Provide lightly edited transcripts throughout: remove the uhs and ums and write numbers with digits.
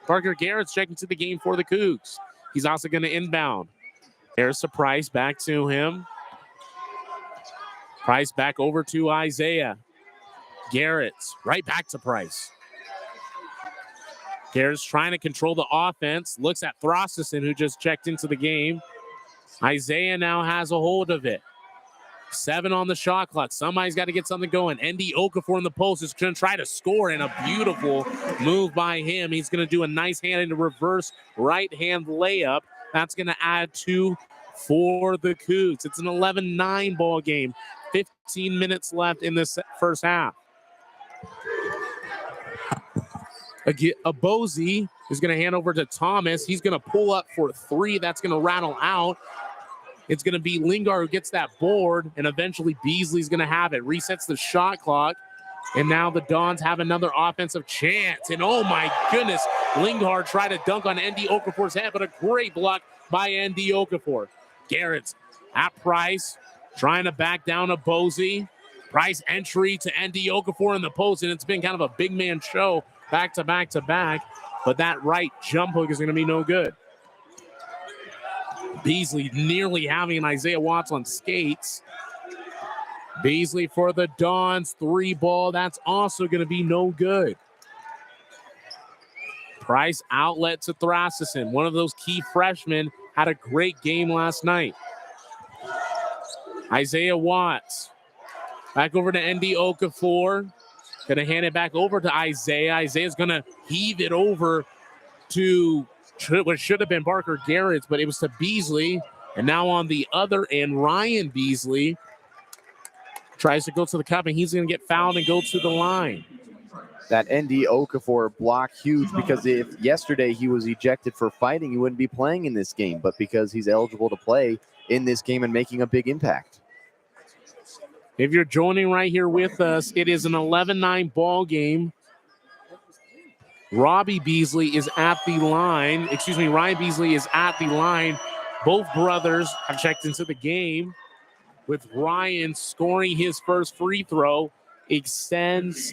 Parker Garrett's checking to the game for the Cougs. He's also going to inbound. There's a Price back to him. Price back over to Isaiah. Garrett's right back to Price. Garrett's trying to control the offense. Looks at Throstison, who just checked into the game. Isaiah now has a hold of it. 7 on the shot clock. Somebody's got to get something going. Andy Okafor in the post is going to try to score, and a beautiful move by him. He's going to do a nice hand into reverse right-hand layup. That's going to add 2 for the Cougs. It's an 11-9 ball game. 15 minutes left in this first half. Abozi is going to hand over to Thomas. He's going to pull up for 3. That's going to rattle out. It's going to be Lingard who gets that board, and eventually Beasley's going to have it. Resets the shot clock, and now the Dons have another offensive chance. And oh my goodness, Lingard tried to dunk on Andy Okafor's head, but a great block by Andy Okafor. Garrett's at Price, trying to back down Abozi. Price entry to Andy Okafor in the post, and it's been kind of a big man show back to back to back, but that right jump hook is going to be no good. Beasley nearly having an Isaiah Watts on skates. Beasley for the Dons, 3 ball. That's also going to be no good. Price outlet to Throstison. One of those key freshmen had a great game last night. Isaiah Watts back over to Andy Okafor. Going to hand it back over to Isaiah. Isaiah's going to heave it over to what should have been Parker Garrett's, but it was to Beasley. And now on the other end, Ryan Beasley tries to go to the cup, and he's going to get fouled and go to the line. That ND Okafor block huge, because if yesterday he was ejected for fighting, he wouldn't be playing in this game. But because he's eligible to play in this game and making a big impact. If you're joining right here with us, it is an 11-9 ball game. Ryan Beasley is at the line. Both brothers have checked into the game, with Ryan scoring his first free throw, extends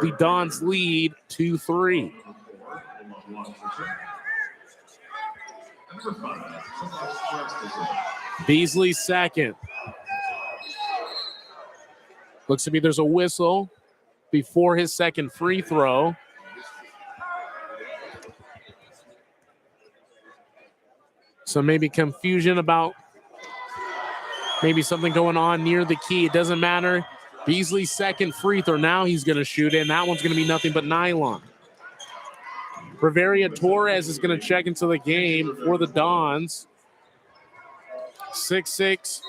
the Dons' lead to 3. Beasley second. Looks to be there's a whistle before his second free throw. So maybe confusion about maybe something going on near the key. It doesn't matter. Beasley's second free throw. Now he's going to shoot it, and that one's going to be nothing but nylon. Riveria Torres is going to check into the game for the Dons. 6'6",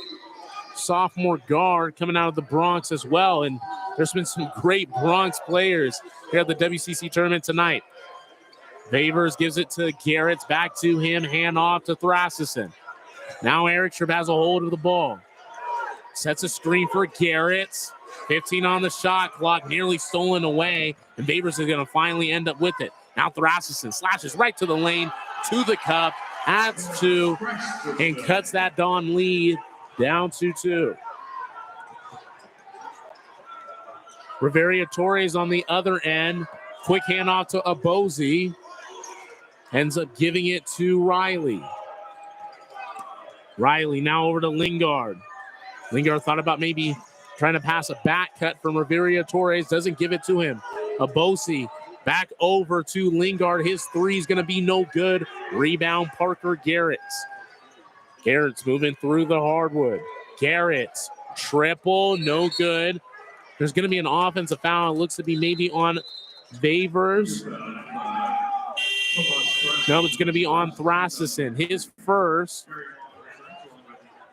sophomore guard coming out of the Bronx as well. And there's been some great Bronx players here at the WCC tournament tonight. Favors gives it to Garrett's, back to him, hand off to Throstison. Now Eric Tripp has a hold of the ball. Sets a screen for Garrett's. 15 on the shot clock, nearly stolen away, and Favors is going to finally end up with it. Now Throstison slashes right to the lane, to the cup, adds 2, and cuts that Don lead down to 2. Riveria Torres on the other end. Quick handoff to Abozi. Ends up giving it to Riley. Riley now over to Lingard. Lingard thought about maybe trying to pass a back cut from Riveria Torres. Doesn't give it to him. Abozi back over to Lingard. His 3 is going to be no good. Rebound Parker Garrett's. Garrett's moving through the hardwood. Garrett's triple, no good. There's going to be an offensive foul. It looks to be maybe on Favors. No, it's going to be on Throstison. His first,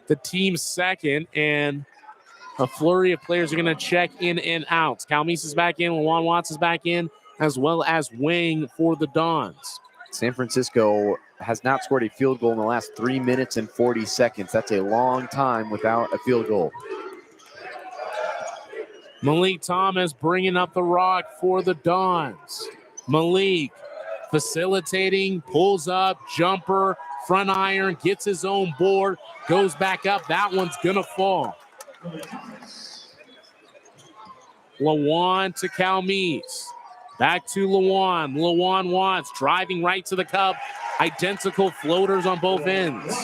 the team's second, and a flurry of players are going to check in and out. Calmes is back in, Lawan Watts is back in, as well as Wang for the Dons. San Francisco has not scored a field goal in the last 3 minutes and 40 seconds. That's a long time without a field goal. Malik Thomas bringing up the rock for the Dons. Malik facilitating, pulls up, jumper, front iron, gets his own board, goes back up. That one's going to fall. Lawan to Calmes. Back to Lewan. Lewan Watts driving right to the cup. Identical floaters on both ends.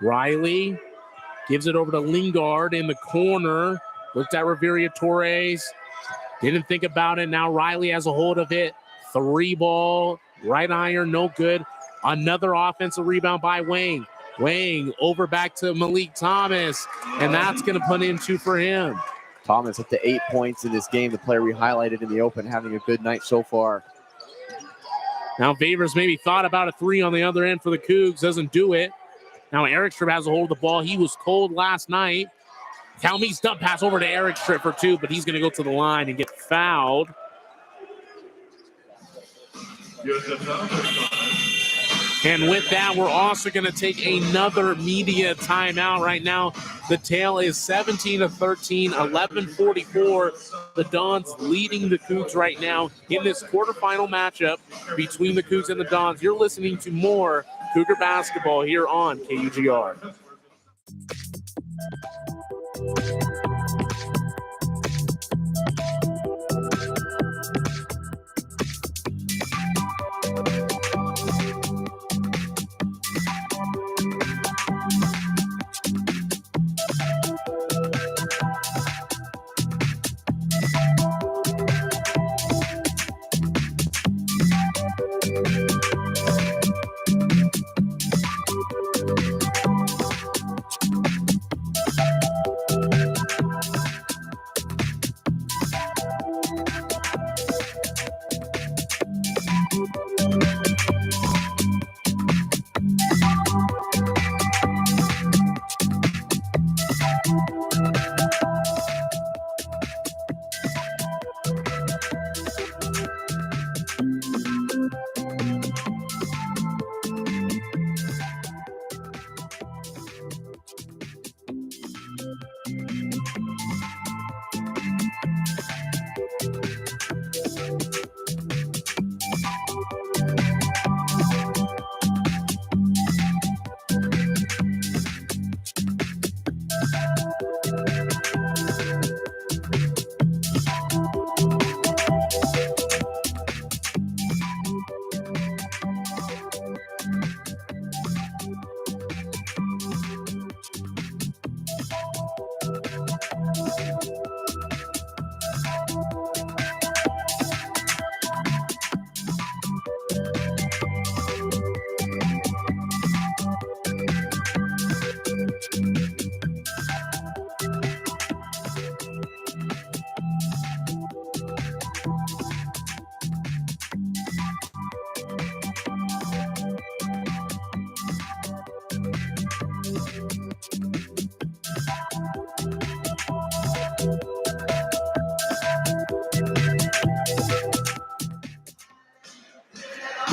Riley gives it over to Lingard in the corner. Looked at Riveria Torres. Didn't think about it. Now Riley has a hold of it. 3-ball. Right iron, no good. Another offensive rebound by Wang. Wang over back to Malik Thomas. And that's going to put in 2 for him. Thomas up to 8 points in this game. The player we highlighted in the open having a good night so far. Now Favors maybe thought about a 3 on the other end for the Cougs. Doesn't do it. Now Eric Strip has a hold of the ball. He was cold last night. Talme's dump pass over to Eric Strip for 2, but he's going to go to the line and get fouled. And with that, we're also going to take another media timeout right now. The tail is 17-13, 11:44. The Dons leading the Cougs right now in this quarterfinal matchup between the Cougs and the Dons. You're listening to more Cougar basketball here on KUGR.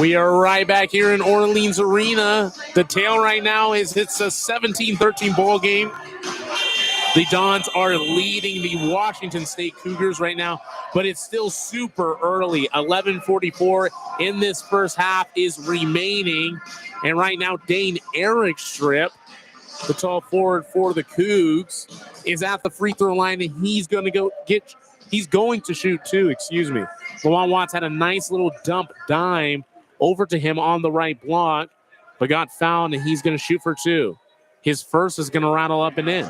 We are right back here in Orleans Arena. The tail right now is it's a 17-13 ball game. The Dons are leading the Washington State Cougars right now, but it's still super early. 11:44 in this first half is remaining. And right now, Dane Eric Strip, the tall forward for the Cougs, is at the free throw line, and he's going to shoot too, excuse me. Lewan Watts had a nice little dump dime over to him on the right block, but got fouled, and he's going to shoot for 2. His first is going to rattle up and in.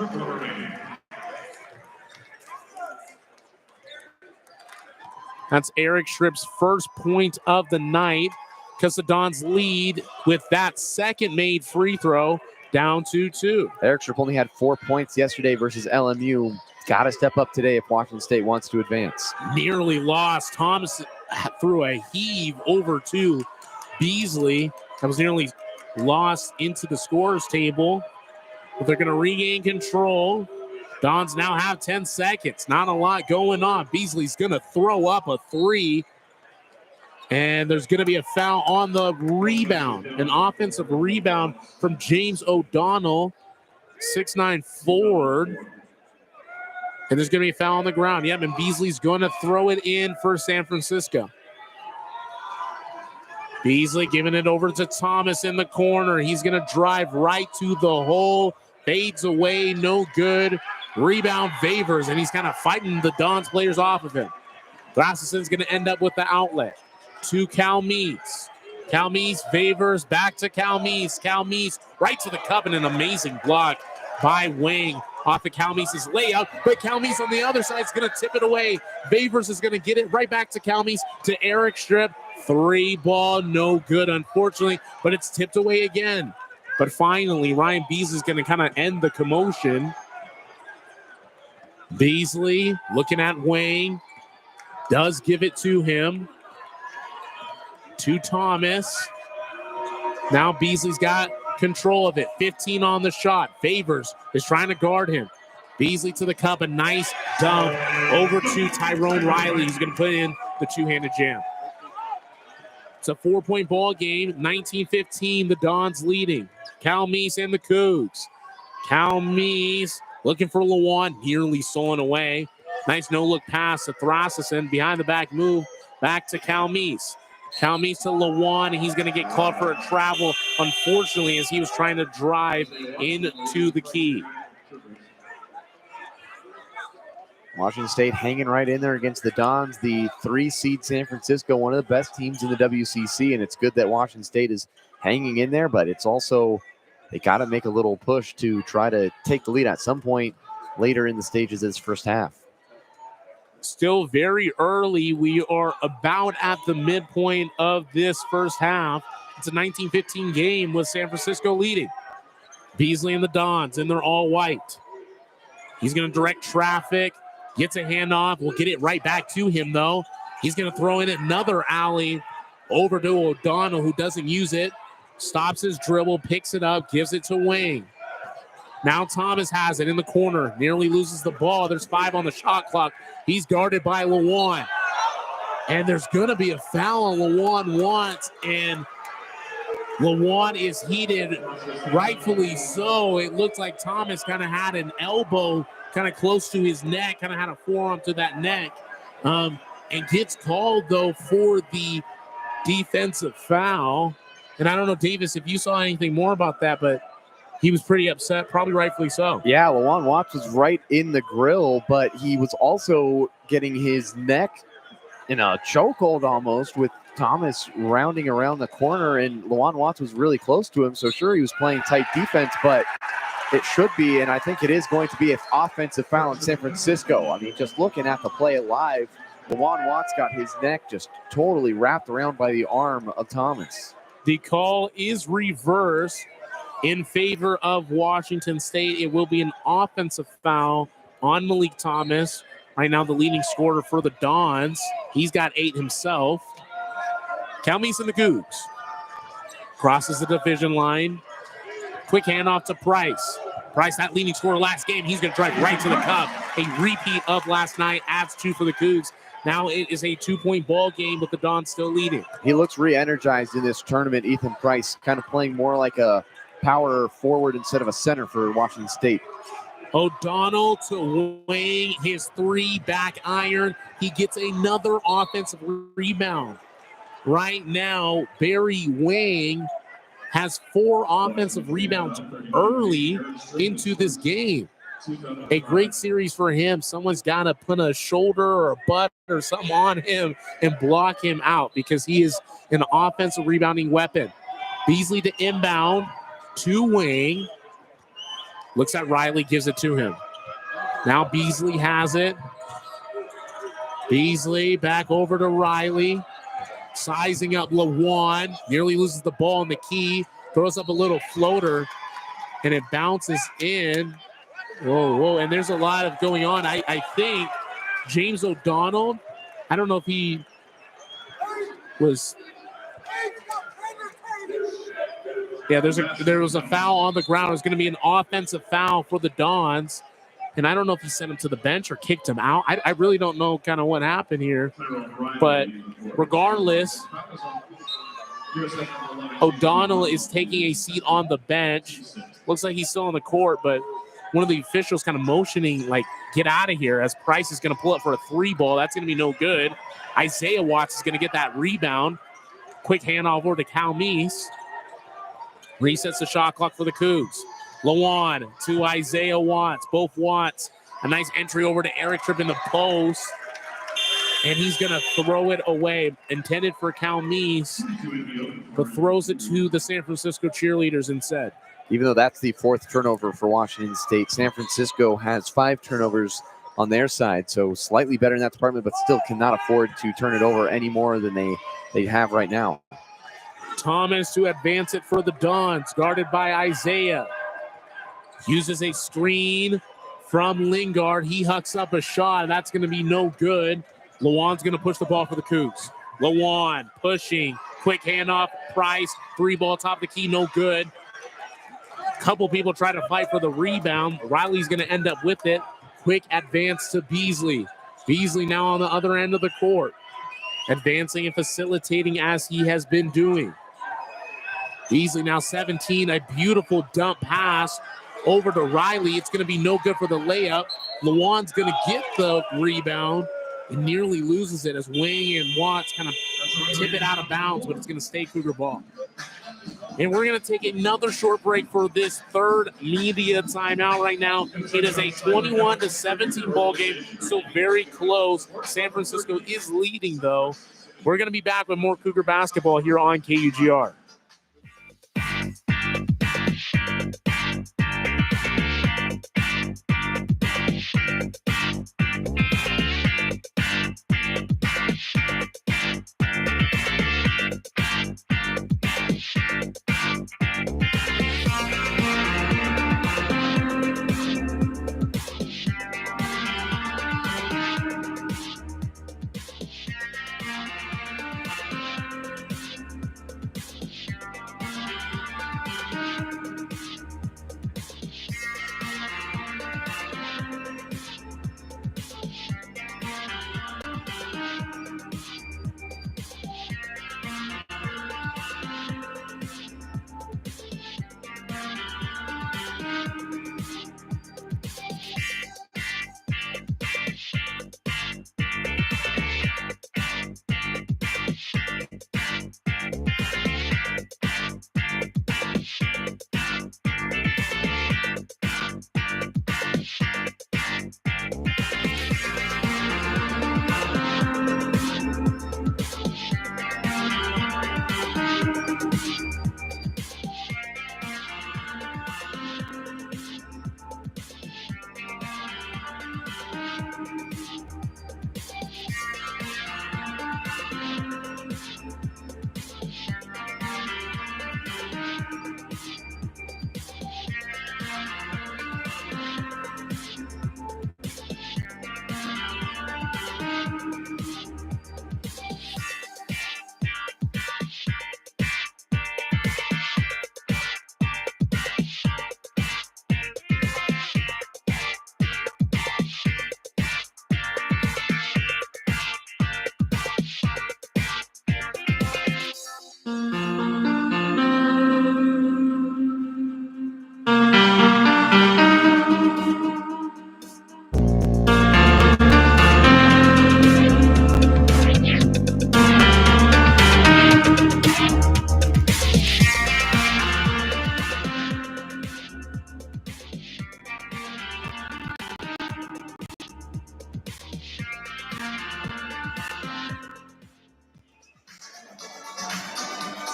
That's Eric Strip's first point of the night, because the Dons lead with that second made free throw down to 2. Eric Strip only had 4 points yesterday versus LMU. Got to step up today if Washington State wants to advance. Nearly lost. Thomas threw a heave over to Beasley. That was nearly lost into the scorer's table. But they're going to regain control. Dons now have 10 seconds. Not a lot going on. Beasley's going to throw up a 3. And there's going to be a foul on the rebound. An offensive rebound from James O'Donnell, 6'9" forward. And there's going to be a foul on the ground. Yep, and Beasley's going to throw it in for San Francisco. Beasley giving it over to Thomas in the corner. He's going to drive right to the hole. Fades away, no good. Rebound Favors, and he's kind of fighting the Dons players off of him. Rasmussen's going to end up with the outlet to Calmees. Calmees, Favors, back to Calmees. Calmees right to the cup, and an amazing block by Wang off of Calmees' layup. But Calmees on the other side is going to tip it away. Favors is going to get it right back to Calmees to Eric Strip. 3-ball, no good, unfortunately, but it's tipped away again. But finally, Ryan Beasley is going to kind of end the commotion. Beasley looking at Wang, does give it to him. To Thomas. Now Beasley's got control of it. 15 on the shot. Favors is trying to guard him. Beasley to the cup. A nice dunk over to Tyrone Riley. He's going to put in the two-handed jam. It's a 4-point ball game. 19-15, the Dons leading. Calmees and the Cougs. Calmees looking for Lawan. Nearly stolen away. Nice no-look pass to Thrasison. Behind the back move. Back to Calmees. Calmees to Lawan, and he's going to get called for a travel, unfortunately, as he was trying to drive into the key. Washington State hanging right in there against the Dons, the 3-seed San Francisco, one of the best teams in the WCC, and it's good that Washington State is hanging in there, but it's also, they got to make a little push to try to take the lead at some point later in the stages of this first half. Still very early. We are about at the midpoint of this first half. It's a 19-15 game with San Francisco leading. Beasley and the Dons, and they're all white. He's going to direct traffic, gets a handoff. We'll get it right back to him, though. He's going to throw in another alley over to O'Donnell, who doesn't use it. Stops his dribble, picks it up, gives it to Wang. Now Thomas has it in the corner. Nearly loses the ball. There's 5 on the shot clock. He's guarded by Lawan. And there's going to be a foul on Lawan once. And Lawan is heated, rightfully so. It looks like Thomas kind of had an elbow kind of close to his neck, kind of had a forearm to that neck. And gets called, though, for the defensive foul. And I don't know, Davis, if you saw anything more about that, but he was pretty upset, probably rightfully so. Yeah, Lawan Watts was right in the grill, but he was also getting his neck in a chokehold almost with Thomas rounding around the corner, and Lawan Watts was really close to him, so sure, he was playing tight defense, but it should be, and I think it is going to be an offensive foul in San Francisco. I mean, just looking at the play live, Lawan Watts got his neck just totally wrapped around by the arm of Thomas. The call is reversed in favor of Washington State. It will be an offensive foul on Malik Thomas. Right now, the leading scorer for the Dons. He's got 8 himself. Calmees and the Cougs. Crosses the division line. Quick handoff to Price. Price, that leading scorer last game. He's going to drive right to the cup. A repeat of last night. Adds 2 for the Cougs. Now it is a 2-point ball game with the Dons still leading. He looks re-energized in this tournament, Ethan Price, kind of playing more like a power forward instead of a center for Washington State. O'Donnell to Wang, his 3 back iron. He gets another offensive rebound. Right now, Barry Wang has 4 offensive rebounds early into this game. A great series for him. Someone's got to put a shoulder or a butt or something on him and block him out because he is an offensive rebounding weapon. Beasley to inbound. To Wang. Looks at Riley, gives it to him. Now Beasley has it. Beasley back over to Riley. Sizing up Lawan. Nearly loses the ball in the key. Throws up a little floater. And it bounces in. Whoa. And there's a lot of going on. I think James O'Donnell, I don't know if he was... Yeah, there was a foul on the ground. It was going to be an offensive foul for the Dons. And I don't know if he sent him to the bench or kicked him out. I really don't know kind of what happened here. But regardless, O'Donnell is taking a seat on the bench. Looks like he's still on the court, but one of the officials kind of motioning, like, get out of here, as Price is going to pull up for a 3-ball. That's going to be no good. Isaiah Watts is going to get that rebound. Quick handoff over to Calmees. Resets the shot clock for the Cougs. Lawan to Isaiah Watts. Both Watts A nice entry over to Eric Tripp in the post. And he's going to throw it away. Intended for Calmise, but throws it to the San Francisco cheerleaders instead. Even though that's the 4th turnover for Washington State, San Francisco has 5 turnovers on their side, so slightly better in that department, but still cannot afford to turn it over any more than they have right now. Thomas to advance it for the Dons, guarded by Isaiah. Uses a screen from Lingard. He hucks up a shot. That's going to be no good. Lawan's going to push the ball for the Cougs. Lawan pushing. Quick handoff. Price. 3-ball top of the key. No good. Couple people try to fight for the rebound. Riley's going to end up with it. Quick advance to Beasley. Beasley now on the other end of the court. Advancing and facilitating as he has been doing. Beasley now 17. A beautiful dump pass over to Riley. It's going to be no good for the layup. Lawan's going to get the rebound and nearly loses it as Wing and Watts kind of tip it out of bounds, but it's going to stay Cougar ball. And we're going to take another short break for this 3rd media timeout right now. It is a 21-17 ball game, so very close. San Francisco is leading, though. We're going to be back with more Cougar basketball here on KUGR.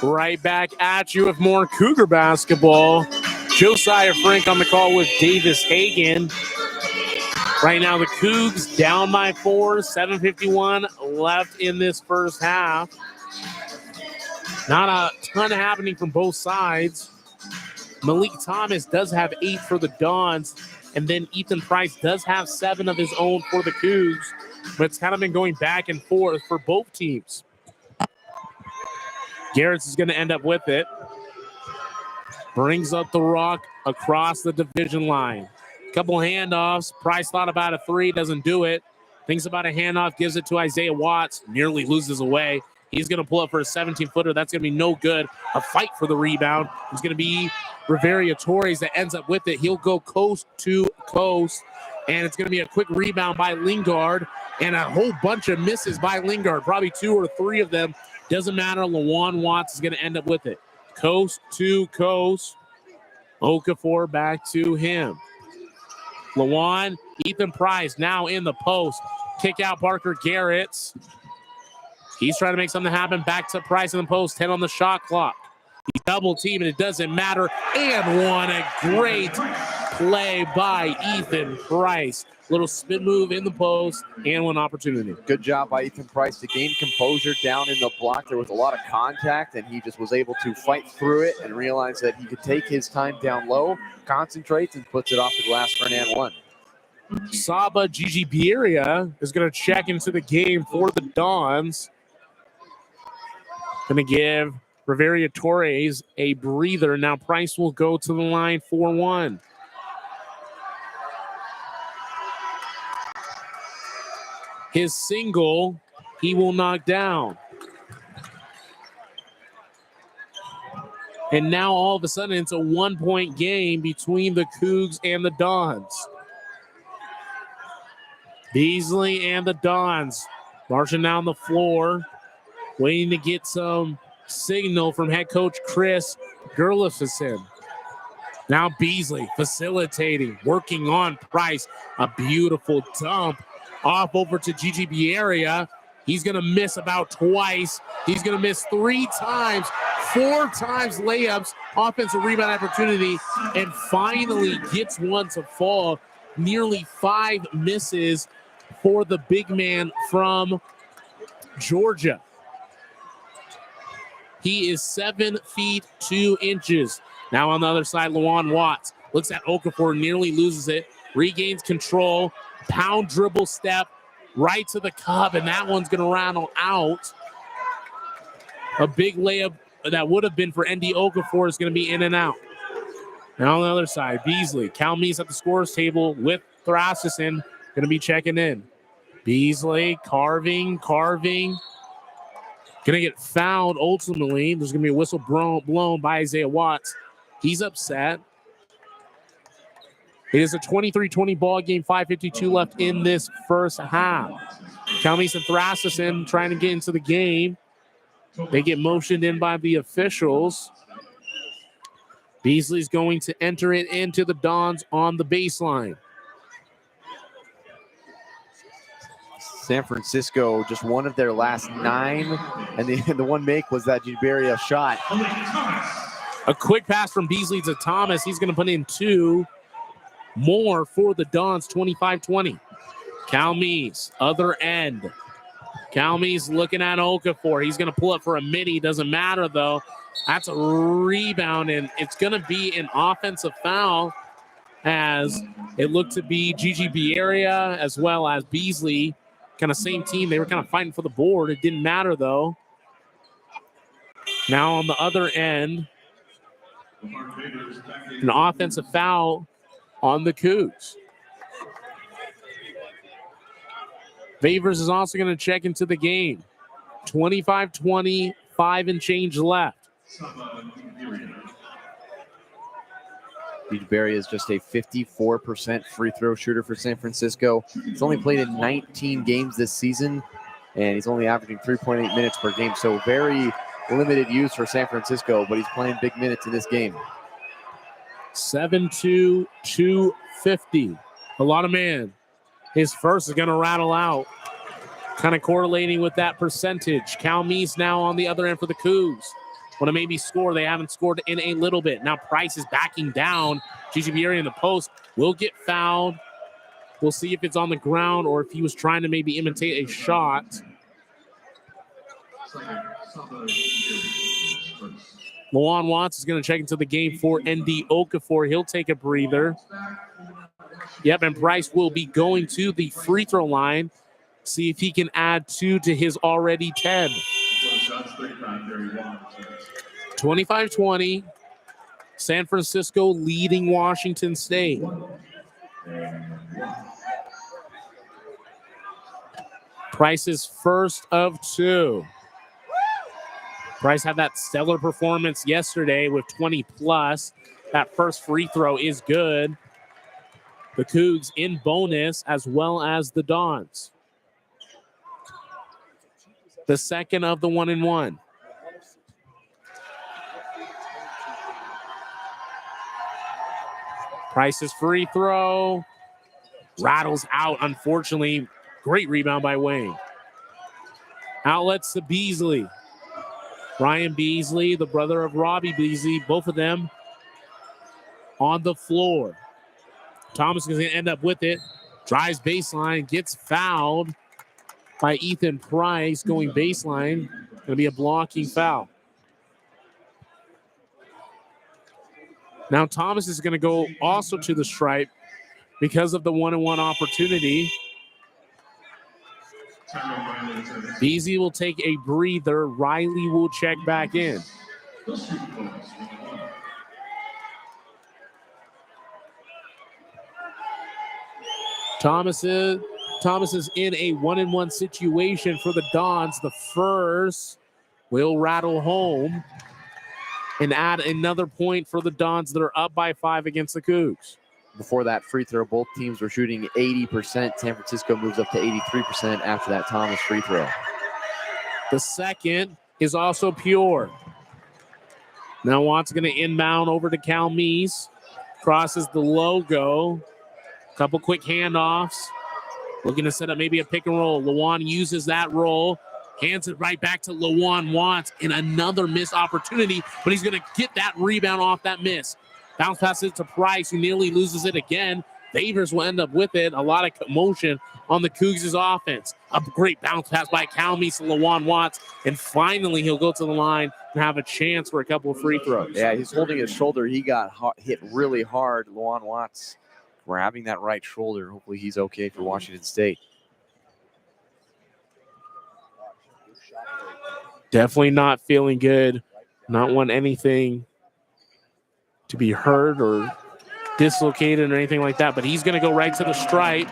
Right back at you with more Cougar basketball. Josiah Frank on the call with Davis Hagan. Right now the Cougs down by 4, 7:51 left in this first half. Not a ton happening from both sides. Malik Thomas does have 8 for the Dons, and then Ethan Price does have 7 of his own for the Cougs, but it's kind of been going back and forth for both teams. Garrett's is going to end up with it. Brings up the rock across the division line. Couple handoffs. Price thought about a 3, doesn't do it. Thinks about a handoff, gives it to Isaiah Watts, nearly loses away. He's going to pull up for a 17-footer. That's going to be no good. A fight for the rebound. It's going to be Riveria Torres that ends up with it. He'll go coast to coast, and it's going to be a quick rebound by Lingard, and a whole bunch of misses by Lingard, probably 2 or 3 of them. Doesn't matter. Lawan Watts is going to end up with it. Coast to coast. Okafor back to him. Lawan Ethan Price now in the post. Kick out Parker Garrett. He's trying to make something happen. Back to Price in the post. 10 on the shot clock. He's double team, and it doesn't matter. And one, a great play by Ethan Price. Little spin move in the post and one opportunity. Good job by Ethan Price to gain composure down in the block. There was a lot of contact, and he just was able to fight through it and realize that he could take his time down low, concentrates, and puts it off the glass for an and one. Saba Gigi Bieria is going to check into the game for the Dons. Going to give Riveria Torres a breather. Now Price will go to the line 4-1. His single, he will knock down. And now all of a sudden it's a 1-point game between the Cougs and the Dons. Beasley and the Dons marching down the floor, waiting to get some signal from head coach Chris Gerlifson. Now Beasley facilitating, working on Price. A beautiful dump off over to Gigi Bieria. He's going to miss about twice. He's going to miss 3 times, 4 times layups, offensive rebound opportunity, and finally gets one to fall. Nearly 5 misses for the big man from Georgia. He is 7 feet 2 inches. Now on the other side, Lawan Watts looks at Okafor, nearly loses it, regains control, pound dribble step right to the cup, and that one's going to rattle out. A big layup that would have been for ND Okafor is going to be in and out. Now on the other side, Beasley, Cal Meese at the scorer's table with Thrasison, going to be checking in. Beasley carving. Going to get fouled ultimately. There's going to be a whistle blown by Isaiah Watts. He's upset. It is a 23-20 ball game, 5:52 left in this first half. Cal Meese and Thrasison trying to get into the game. They get motioned in by the officials. Beasley's going to enter it into the Dons on the baseline. San Francisco, just one of their last 9, and the one make was that Giberia shot. A quick pass from Beasley to Thomas. He's going to put in 2 more for the Dons, 25-20. Cal Meese, other end. Cal Meese looking at Okafor. He's going to pull up for a midi. Doesn't matter, though. That's a rebound, and it's going to be an offensive foul as it looked to be Gigi Bieria as well as Beasley. Kind of same team. They were kind of fighting for the board. It didn't matter, though. Now on the other end, an offensive foul on the Cougs. Favors is also going to check into the game. 25-20, 5 and change left. Barry is just a 54% free throw shooter for San Francisco. He's only played in 19 games this season, and he's only averaging 3.8 minutes per game. So very limited use for San Francisco, but he's playing big minutes in this game. 7-2, 250. A lot of man. His first is going to rattle out. Kind of correlating with that percentage. Cal Meese now on the other end for the Cougs. Want to maybe score. They haven't scored in a little bit. Now Price is backing down. Gigi Bieria in the post will get fouled. We'll see if it's on the ground or if he was trying to maybe imitate a shot. Lawan Watts is going to check into the game for ND Okafor. He'll take a breather. Yep, and Price will be going to the free throw line. See if he can add 2 to his already 10. 25-20. San Francisco leading Washington State. Price's first of 2. Price had that stellar performance yesterday with 20 plus. That first free throw is good. The Cougs in bonus as well as the Dons. The second of the 1-and-1. Price's free throw. rattles out, unfortunately. Great rebound by Wayne. Outlets to Beasley. Brian Beasley, the brother of Robbie Beasley, both of them on the floor. Thomas is going to end up with it. Drives baseline, gets fouled by Ethan Price going baseline. Going to be a blocking foul. Now Thomas is going to go also to the stripe because of the one-on-one opportunity. Beasley will take a breather. Riley will check back in. Thomas is in a 1-on-1 situation for the Dons. The first will rattle home and add another point for the Dons that are up by 5 against the Cougs. Before that free throw, both teams were shooting 80%. San Francisco moves up to 83% after that Thomas free throw. The second is also pure. Now Watt's going to inbound over to Cal Meese. Crosses the logo. Couple quick handoffs. Looking to set up maybe a pick and roll. Lawan uses that roll. Hands it right back to Lawan Watts in another missed opportunity, but he's going to get that rebound off that miss. Bounce pass it to Price, who nearly loses it again. Favors will end up with it. A lot of commotion on the Cougs' offense. A great bounce pass by Cal Meese and Lawan Watts. And finally, he'll go to the line and have a chance for a couple of free throws. Yeah, he's holding his shoulder. He got hit really hard. Lawan Watts grabbing that right shoulder. Hopefully he's okay for Washington State. Definitely not feeling good. Not want anything to be hurt or dislocated or anything like that. But he's going to go right to the stripe.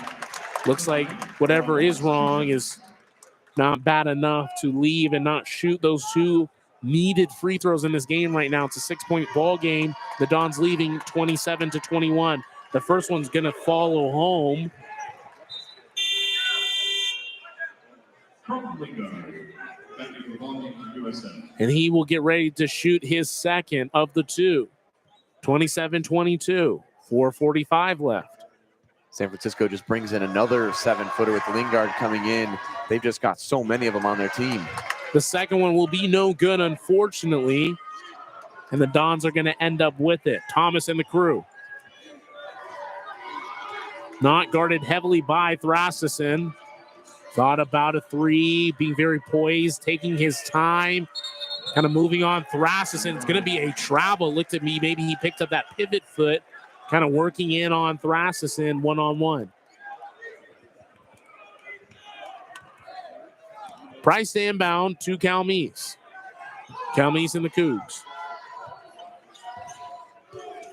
Looks like whatever is wrong is not bad enough to leave and not shoot those two needed free throws in this game right now. It's a 6-point ball game. The Dons leading 27-21. The first one's going to follow home. And he will get ready to shoot his second of the two. 27-22, 4:45 left. San Francisco just brings in another 7-footer with Lingard coming in. They've just got so many of them on their team. The second one will be no good, unfortunately. And the Dons are going to end up with it. Thomas and the crew. Not guarded heavily by Thrasison. Thought about a three, being very poised, taking his time, kind of moving on. Thrasison, it's going to be a travel. Looked at me, maybe he picked up that pivot foot, kind of working in on Thrasison one-on-one. Price inbound to Cal Meese. Cal Meese and the Cougs.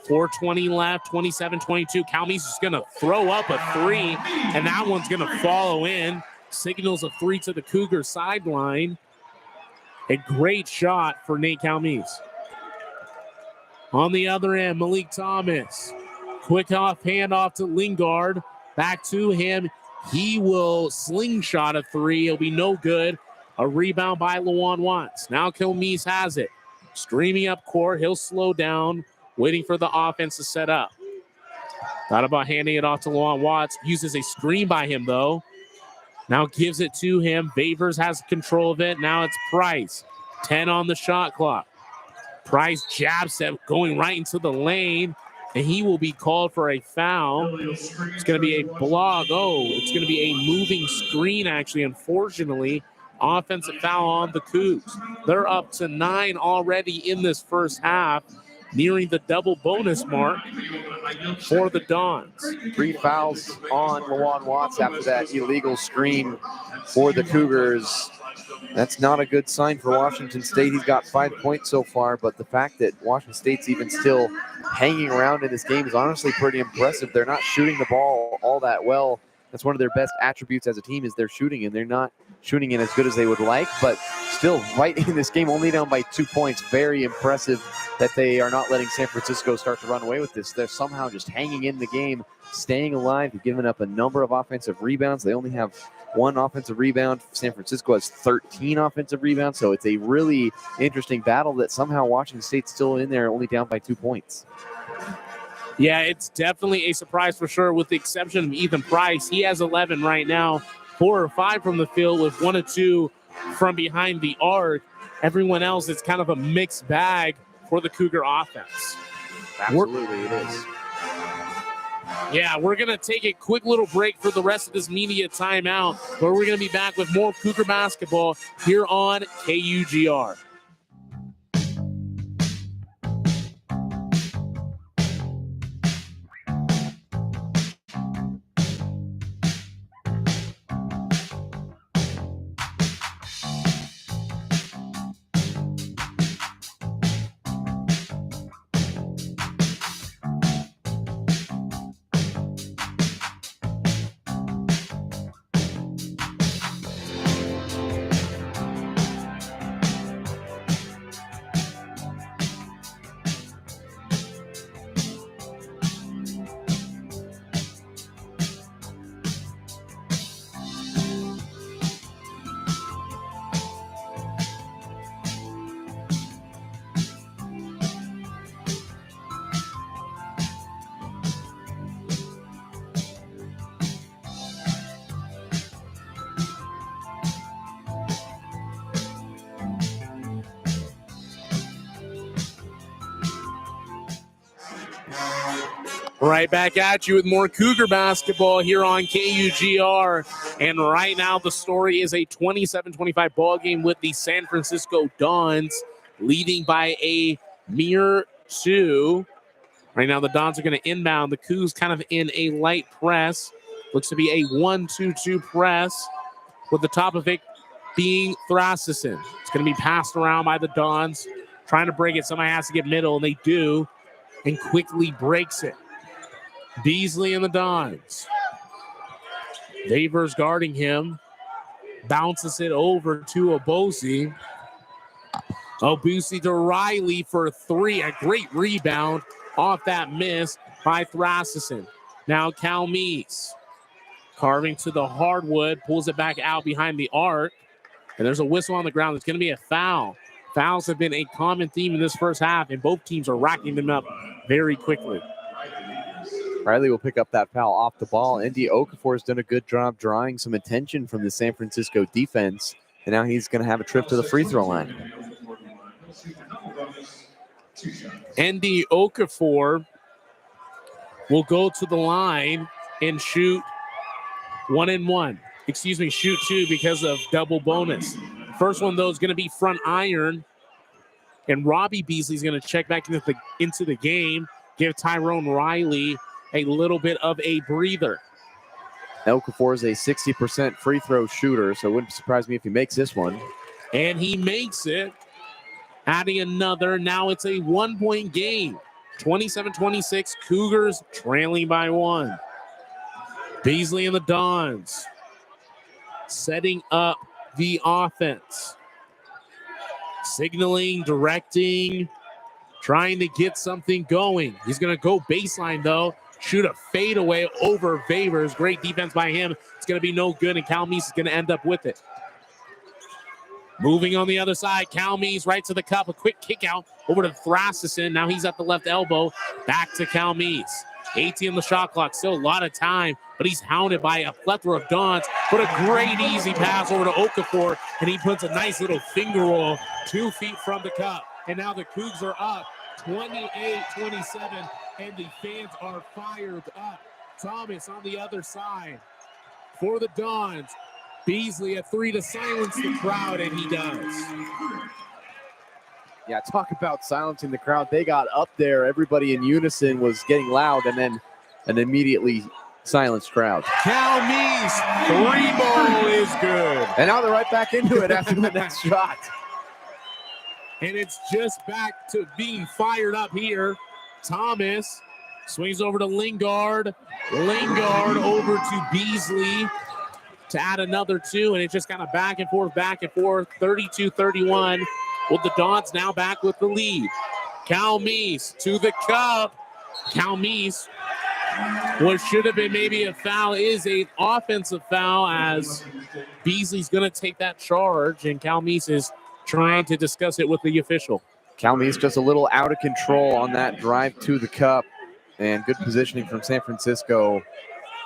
4:20 left, 27-22. Cal Meese is going to throw up a three, and that one's going to follow in. Signals a three to the Cougar sideline. A great shot for Nate Cal Meese. On the other end, Malik Thomas. Quick handoff to Lingard. Back to him. He will slingshot a three. It'll be no good. A rebound by Lawan Watts. Now Cal Meese has it. Streaming up court. He'll slow down. Waiting for the offense to set up. Thought about handing it off to Lawan Watts. Uses a screen by him, though. Now gives it to him. Favors has control of it. Now it's Price. 10 on the shot clock. Price jabs it, going right into the lane, and he will be called for a foul. It's going to be a block. Oh, it's going to be a moving screen, actually, unfortunately. Offensive foul on the Cougs. They're up to 9 already in this first half, nearing the double bonus mark for the Dons. 3 fouls on Lawan Watts after that illegal screen for the Cougars. That's not a good sign for Washington State. He's got 5 points so far, but the fact that Washington State's even still hanging around in this game is honestly pretty impressive. They're not shooting the ball all that well. That's one of their best attributes as a team is their shooting, and they're not shooting it as good as they would like, but still right in this game, only down by 2 points. Very impressive that they are not letting San Francisco start to run away with this. They're somehow just hanging in the game, staying alive. They've given up a number of offensive rebounds. They only have 1 offensive rebound. San Francisco has 13 offensive rebounds, so it's a really interesting battle that somehow Washington State's still in there, only down by 2 points. Yeah, it's definitely a surprise for sure, with the exception of Ethan Price. He has 11 right now, 4 or 5 from the field with 1 or 2 from behind the arc. Everyone else, it's kind of a mixed bag for the Cougar offense. Absolutely, it is. Yeah, we're going to take a quick little break for the rest of this media timeout, but we're going to be back with more Cougar basketball here on KUGR. Right back at you with more Cougar basketball here on KUGR. And right now the story is a 27-25 ball game with the San Francisco Dons leading by a mere 2. Right now the Dons are going to inbound. The Cougs kind of in a light press. Looks to be a 1-2-2 press with the top of it being Thrasison. It's going to be passed around by the Dons. Trying to break it. Somebody has to get middle, and they do. And quickly breaks it. Beasley and the Dons. Davers guarding him. Bounces it over to Obosi. Obosi to Riley for 3. A great rebound off that miss by Thrasison. Now Calmes. Carving to the hardwood. Pulls it back out behind the arc. And there's a whistle on the ground. It's going to be a foul. Fouls have been a common theme in this first half, and both teams are racking them up very quickly. Riley will pick up that foul off the ball. Andy Okafor has done a good job drawing some attention from the San Francisco defense, and now he's going to have a trip to the free throw line. Andy Okafor will go to the line and shoot 1 and 1. Shoot 2 because of double bonus. First one, though, is going to be front iron, and Robbie Beasley is going to check back into the game, give Tyrone Riley a little bit of a breather. Okafor is a 60% free throw shooter, so it wouldn't surprise me if he makes this one. And he makes it, adding another. Now it's a 1-point game. 27-26, Cougars trailing by 1. Beasley and the Dons setting up the offense. Signaling, directing, trying to get something going. He's going to go baseline, though. Shoot a fadeaway over Favors. Great defense by him. It's going to be no good, and Calmes is going to end up with it. Moving on the other side, Calmes right to the cup. A quick kick out over to Thrasison. Now he's at the left elbow. Back to Calmes. 18 on the shot clock. Still a lot of time, but he's hounded by a plethora of Dons. But a great easy pass over to Okafor, and he puts a nice little finger roll 2 feet from the cup. And now the Cougs are up 28-27, and the fans are fired up. Thomas on the other side for the Dons. Beasley at 3 to silence the crowd, and he does. Yeah, talk about silencing the crowd. They got up there. Everybody in unison was getting loud, and then an immediately silenced crowd. Calmes, 3-ball is good. And now they're right back into it after the next shot. And it's just back to being fired up here. Thomas swings over to Lingard. Lingard over to Beasley to add another 2, and it's just kind of back and forth, 32-31. With the Dons now back with the lead. Calmes to the cup. Calmes, what should have been maybe a foul, is an offensive foul, as Beasley's going to take that charge, and Calmes is trying to discuss it with the official. Calmes just a little out of control on that drive to the cup. and good positioning from San Francisco.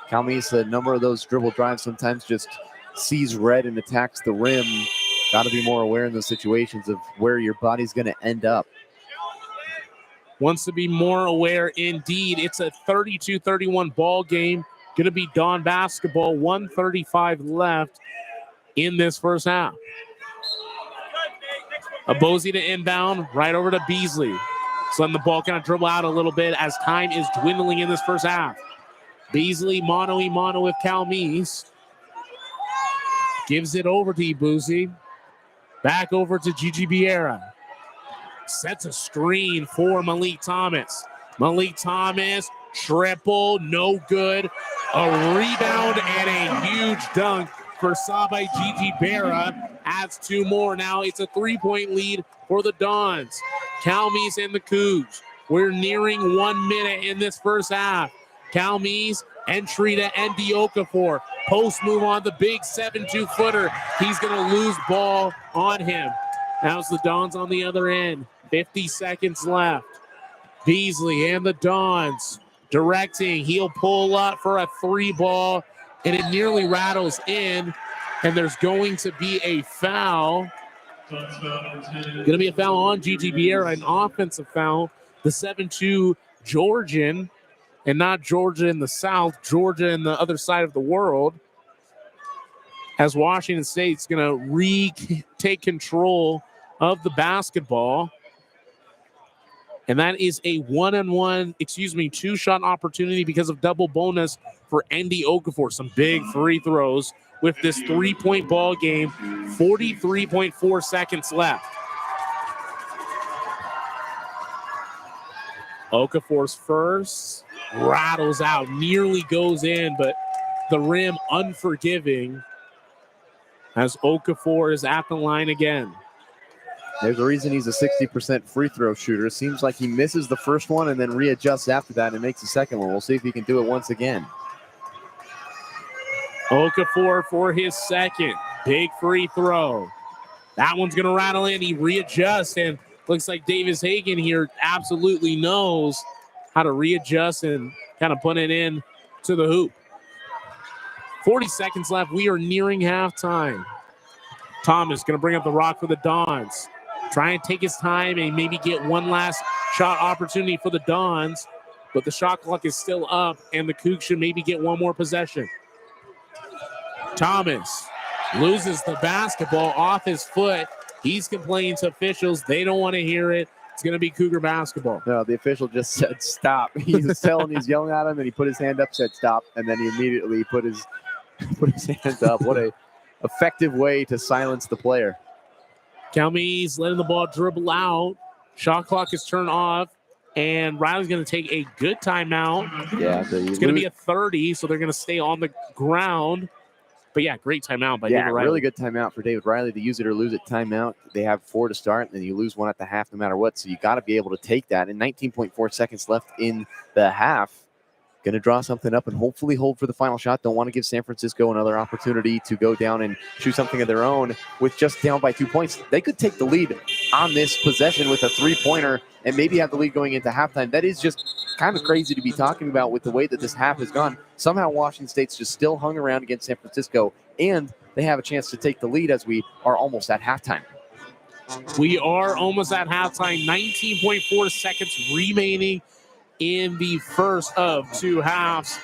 Calmes, a number of those dribble drives sometimes just sees red and attacks the rim. Got to be more aware in those situations of where your body's going to end up. Wants to be more aware indeed. It's a 32-31 ball game. Going to be Dawn basketball. 1:35 left in this first half. Abosi to inbound, right over to Beasley. So letting the ball kind of dribble out a little bit as time is dwindling in this first half. Beasley mano-a-mano with Calmes. Gives it over to Ibuzi. Back over to Gigi Vieira. Sets a screen for Malik Thomas. Malik Thomas, triple, no good. A rebound and a huge dunk for Sabai Gigi Vieira. Adds 2 more. Now it's a 3-point lead for the Dons. Calmes and the Cougs. We're nearing 1 minute in this first half. Calmes, entry to Andy Okafor. Post move on the big 7-2 footer. He's going to lose ball on him. Now's the Dons on the other end. 50 seconds left. Beasley and the Dons directing. He'll pull up for a 3 ball, and it nearly rattles in, and there's going to be a foul. Going to be a foul on Gigi Vieira, an offensive foul. The 7-2 Georgian, and not Georgia in the south, Georgia in the other side of the world, as Washington State's going to retake control of the basketball. And that is a 2-shot opportunity because of double bonus for Andy Okafor. Some big free throws with this 3-point ball game. 43.4 seconds left. Okafor's first rattles out, nearly goes in, but the rim unforgiving as Okafor is at the line again. There's a reason he's a 60% free throw shooter. Seems like he misses the first one and then readjusts after that and makes the second one. We'll see if he can do it once again. Okafor for his second. Big free throw. That one's going to rattle in. He readjusts, and looks like Davis Hagan here absolutely knows how to readjust and kind of put it in to the hoop. 40 seconds left. We are nearing halftime. Thomas going to bring up the rock for the Dons. Try and take his time and maybe get one last shot opportunity for the Dons. But the shot clock is still up, and the Cougs should maybe get one more possession. Thomas loses the basketball off his foot. He's complaining to officials. They don't want to hear it. It's going to be Cougar basketball. No, the official just said stop. He was he's yelling at him, and he put his hand up, said stop, and then he immediately put his hands up. What a effective way to silence the player. Calmes letting the ball dribble out. Shot clock is turned off, and Riley's going to take a good timeout. Yeah, it's going to be a 30, so they're going to stay on the ground. But yeah, great timeout by David Riley. Really good timeout for David Riley to use it or lose it. Timeout. They have 4 to start, and then you lose 1 at the half no matter what. So you got to be able to take that. And 19.4 seconds left in the half. Going to draw something up and hopefully hold for the final shot. Don't want to give San Francisco another opportunity to go down and shoot something of their own with just down by 2 points. They could take the lead on this possession with a 3-pointer and maybe have the lead going into halftime. That is just kind of crazy to be talking about with the way that this half has gone. Somehow Washington State's just still hung around against San Francisco, and they have a chance to take the lead as we are almost at halftime. We are almost at halftime. 19.4 seconds remaining in the first of 2 halves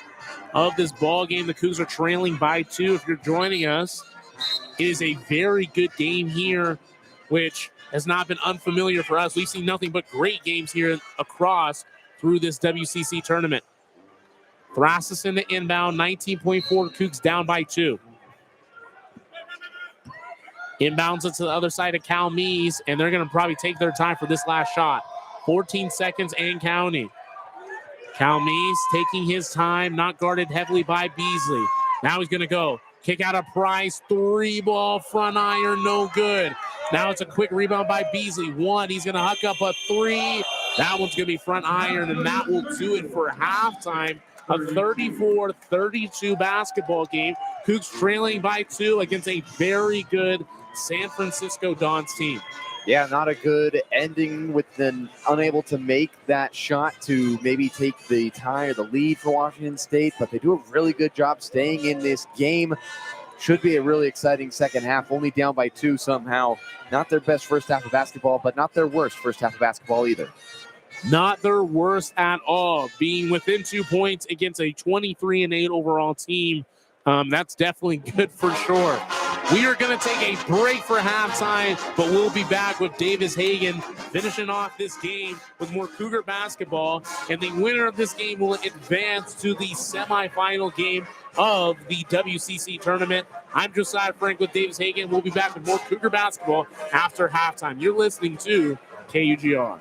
of this ball game. The Cougs are trailing by 2. If you're joining us, it is a very good game here, which has not been unfamiliar for us. We've seen nothing but great games here across through this WCC tournament. Thrastus in the inbound, 19.4. Cougs down by 2. Inbounds it to the other side of Calmes, and they're going to probably take their time for this last shot. 14 seconds and counting. Calmes taking his time, not guarded heavily by Beasley. Now he's going to go. Kick out of Price, 3-ball, front iron, no good. Now it's a quick rebound by Beasley. 1, he's going to huck up a 3. That one's going to be front iron, and that will do it for halftime. A 34-32 basketball game. Cougs trailing by 2 against a very good San Francisco Dons team. Yeah, not a good ending with them unable to make that shot to maybe take the tie or the lead for Washington State, but they do a really good job staying in this game. Should be a really exciting second half, only down by 2 somehow. Not their best first half of basketball, but not their worst first half of basketball either. Not their worst at all, being within 2 points against a 23-8 overall team. That's definitely good for sure. We are going to take a break for halftime, but we'll be back with Davis Hagan finishing off this game with more Cougar basketball. And the winner of this game will advance to the semifinal game of the WCC tournament. I'm Josiah Frank with Davis Hagan. We'll be back with more Cougar basketball after halftime. You're listening to KUGR.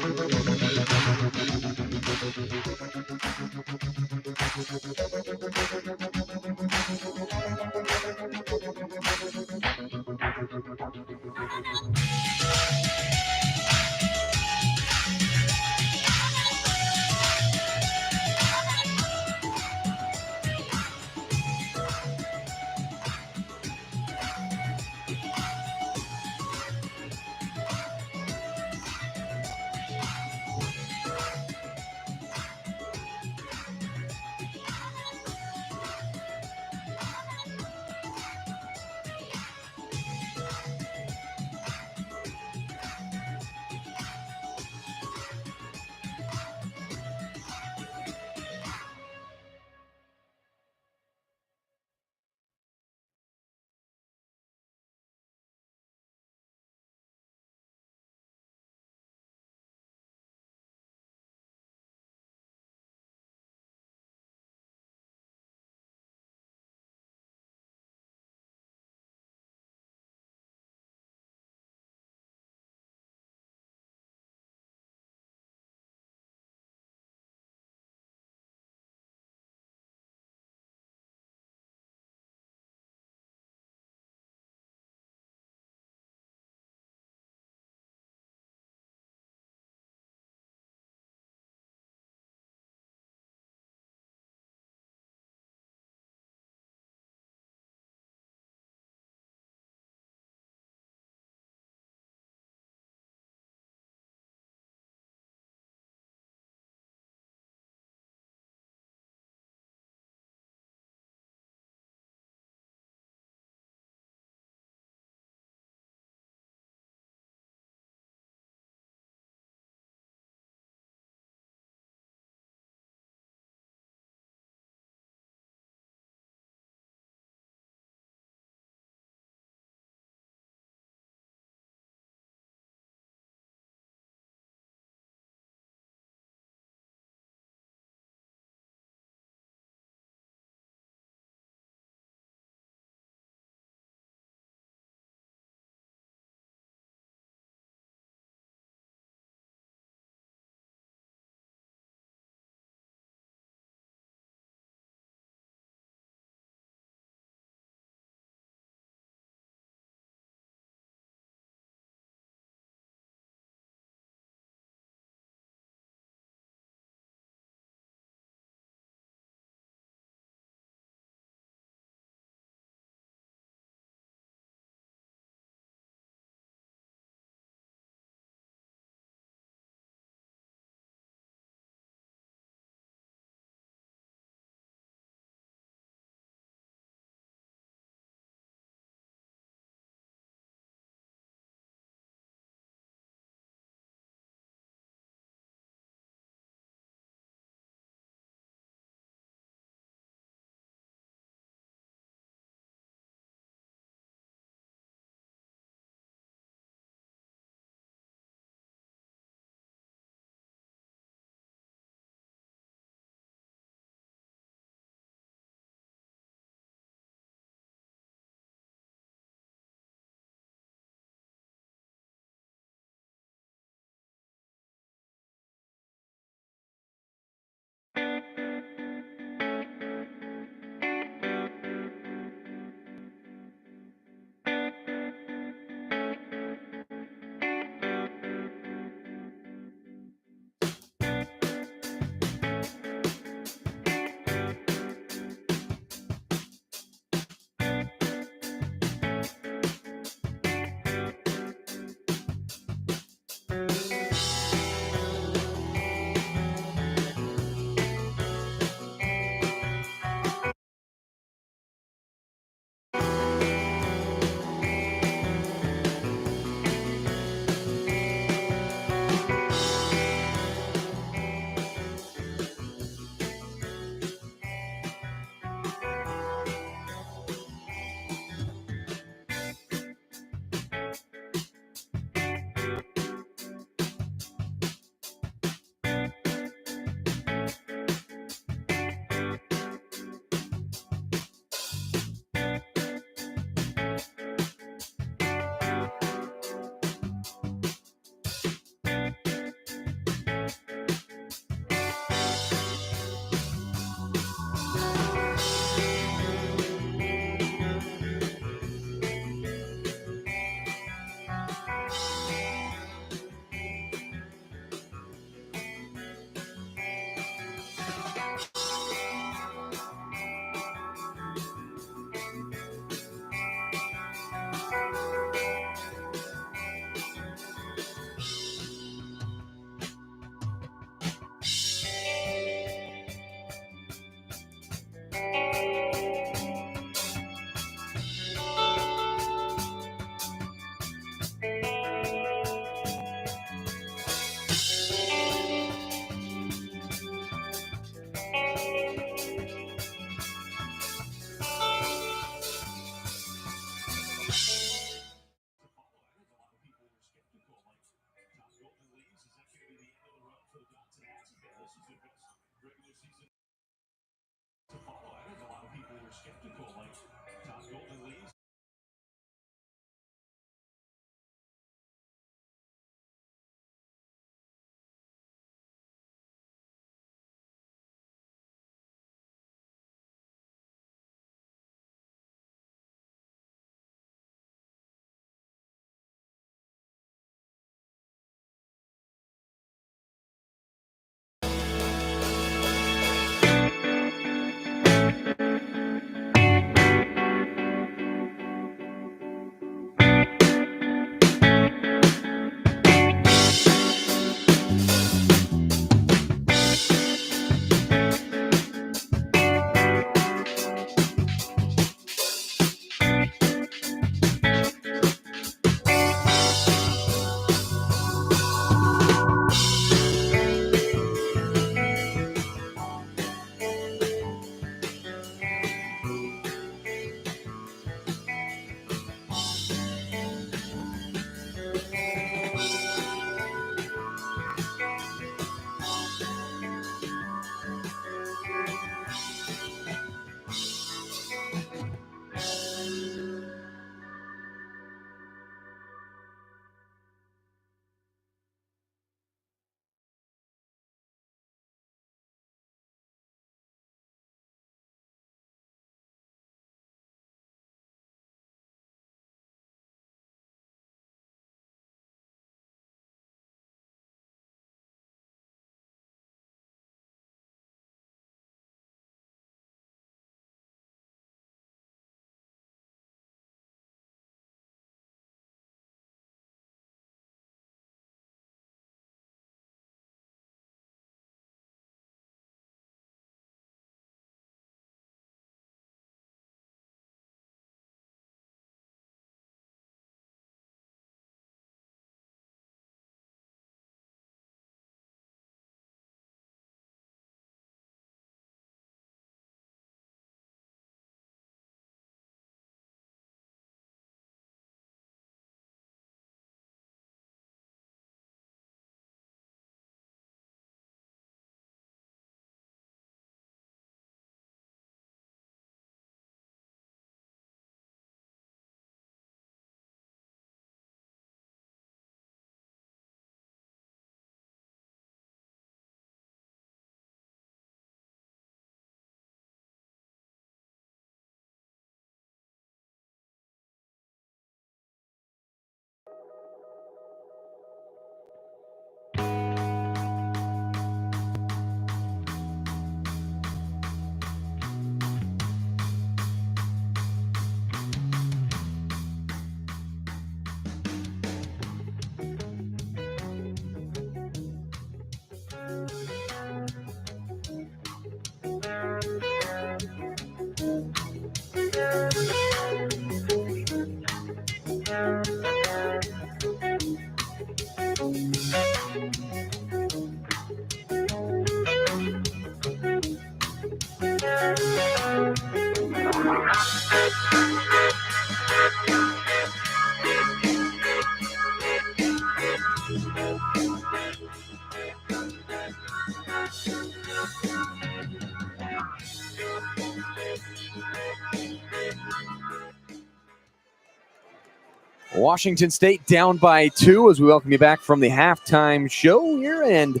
Washington State down by 2 as we welcome you back from the halftime show here, and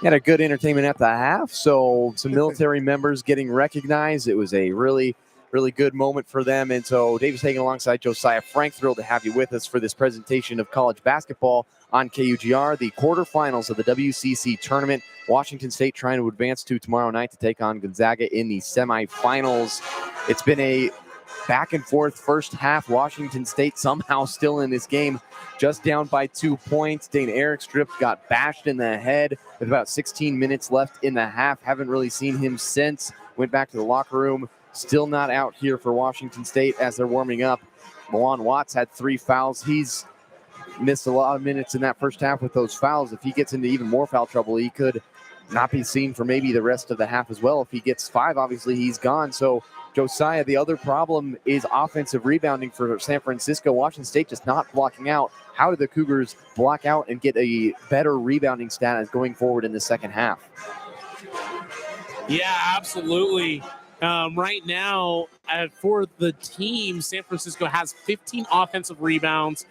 had a good entertainment at the half. So some military members getting recognized. It was a really good moment for them. And so Davis Hagan alongside Josiah Frank, thrilled to have you with us for this presentation of college basketball on KUGR. The quarterfinals of the WCC Tournament. Washington State trying to advance to tomorrow night to take on Gonzaga in the semifinals. It's been a back and forth first half. Washington State somehow still in this game, just down by 2 points. Dane Erickstrip got bashed in the head with about 16 minutes left in the half. Haven't really seen him since. Went back to the locker room. Still not out here for Washington State as they're warming up. Milan Watts had 3 fouls. He's missed a lot of minutes in that first half with those fouls. If he gets into even more foul trouble, he could not be seen for maybe the rest of the half as well. If he gets 5, obviously he's gone. So Josiah, the other problem is offensive rebounding for San Francisco. Washington State just not blocking out. How do the Cougars block out and get a better rebounding status going forward in the second half? Yeah, absolutely. Right now, for the team, San Francisco has 15 offensive rebounds,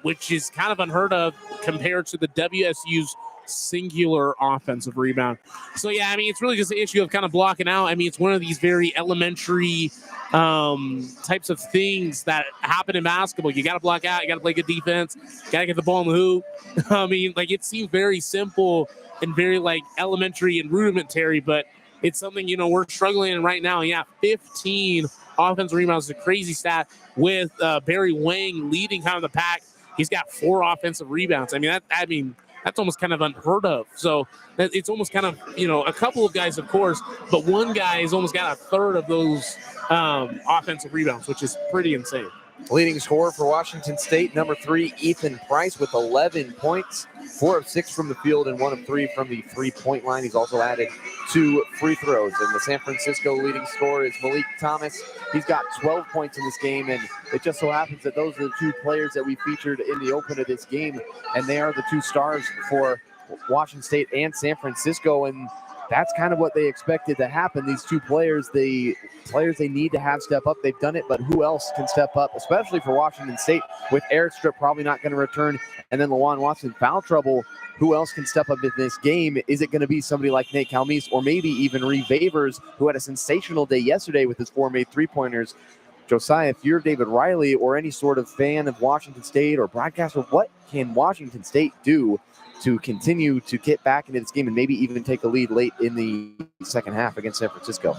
which is kind of unheard of compared to the WSU's singular offensive rebound. So, yeah, I mean, it's really just an issue of kind of blocking out. I mean, it's one of these very elementary types of things that happen in basketball. You got to block out. You got to play good defense. Got to get the ball in the hoop. I mean, like, it seems very simple and very, like, elementary and rudimentary, but it's something, you know, we're struggling in right now. Yeah, 15 offensive rebounds is a crazy stat with Barry Wang leading kind of the pack. He's got 4 offensive rebounds. I mean, that's almost kind of unheard of. So it's almost kind of, you know, a couple of guys, of course, but one guy has almost got a third of those offensive rebounds, which is pretty insane. Leading scorer for Washington State, number 3, Ethan Price with 11 points, 4 of 6 from the field and 1 of 3 from the three-point line. He's also added 2 free throws. And the San Francisco leading scorer is Malik Thomas. He's got 12 points in this game, and it just so happens that those are the 2 players that we featured in the open of this game, and they are the 2 stars for Washington State and San Francisco, and that's kind of what they expected to happen. These 2 players, they need to have step up. They've done it, but who else can step up, especially for Washington State with Eric Stripp probably not going to return, and then Lawan Watson foul trouble. Who else can step up in this game? Is it going to be somebody like Nate Calmese or maybe even Reeve Avers, who had a sensational day yesterday with his 4 made three-pointers? Josiah, if you're David Riley or any sort of fan of Washington State or broadcaster, what can Washington State do to continue to get back into this game and maybe even take a lead late in the second half against San Francisco?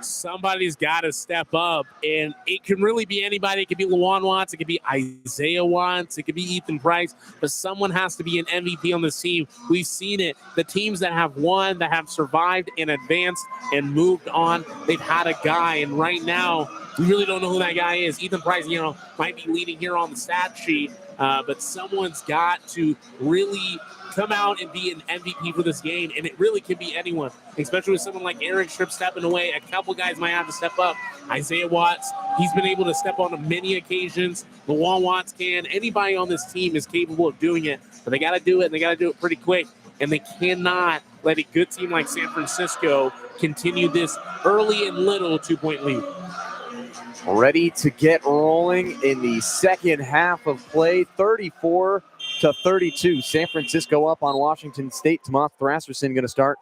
Somebody's got to step up, and it can really be anybody. It could be Lawan Watts, it could be Isaiah Watts, it could be Ethan Price, but someone has to be an MVP on this team. We've seen it. The teams that have won, that have survived and advanced and moved on, they've had a guy, and right now, we really don't know who that guy is. Ethan Price, you know, might be leading here on the stat sheet, but someone's got to really come out and be an MVP for this game, and it really can be anyone, especially with someone like Eric Stripp stepping away. A couple guys might have to step up. Isaiah Watts, he's been able to step on many occasions. Lawan Watts can. Anybody on this team is capable of doing it, but they got to do it, and they got to do it pretty quick, and they cannot let a good team like San Francisco continue this early and little 2-point lead. Ready to get rolling in the second half of play, 34-32. San Francisco up on Washington State. Tomas Thrasserson going to start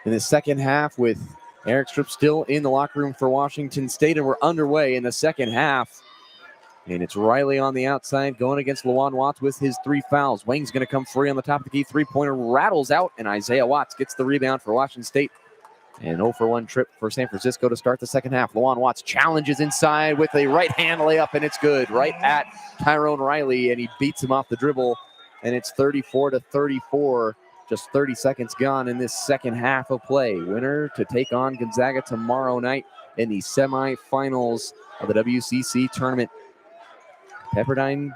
in the second half with Eric Stripp still in the locker room for Washington State, and we're underway in the second half. And it's Riley on the outside going against Lawan Watts with his 3 fouls. Wang's going to come free on the top of the key. 3-pointer rattles out, and Isaiah Watts gets the rebound for Washington State. And 0-for-1 trip for San Francisco to start the second half. Lawan Watts challenges inside with a right-hand layup, and it's good. Right at Tyrone Riley, and he beats him off the dribble. And it's 34-34. Just 30 seconds gone in this second half of play. Winner to take on Gonzaga tomorrow night in the semifinals of the WCC Tournament. Pepperdine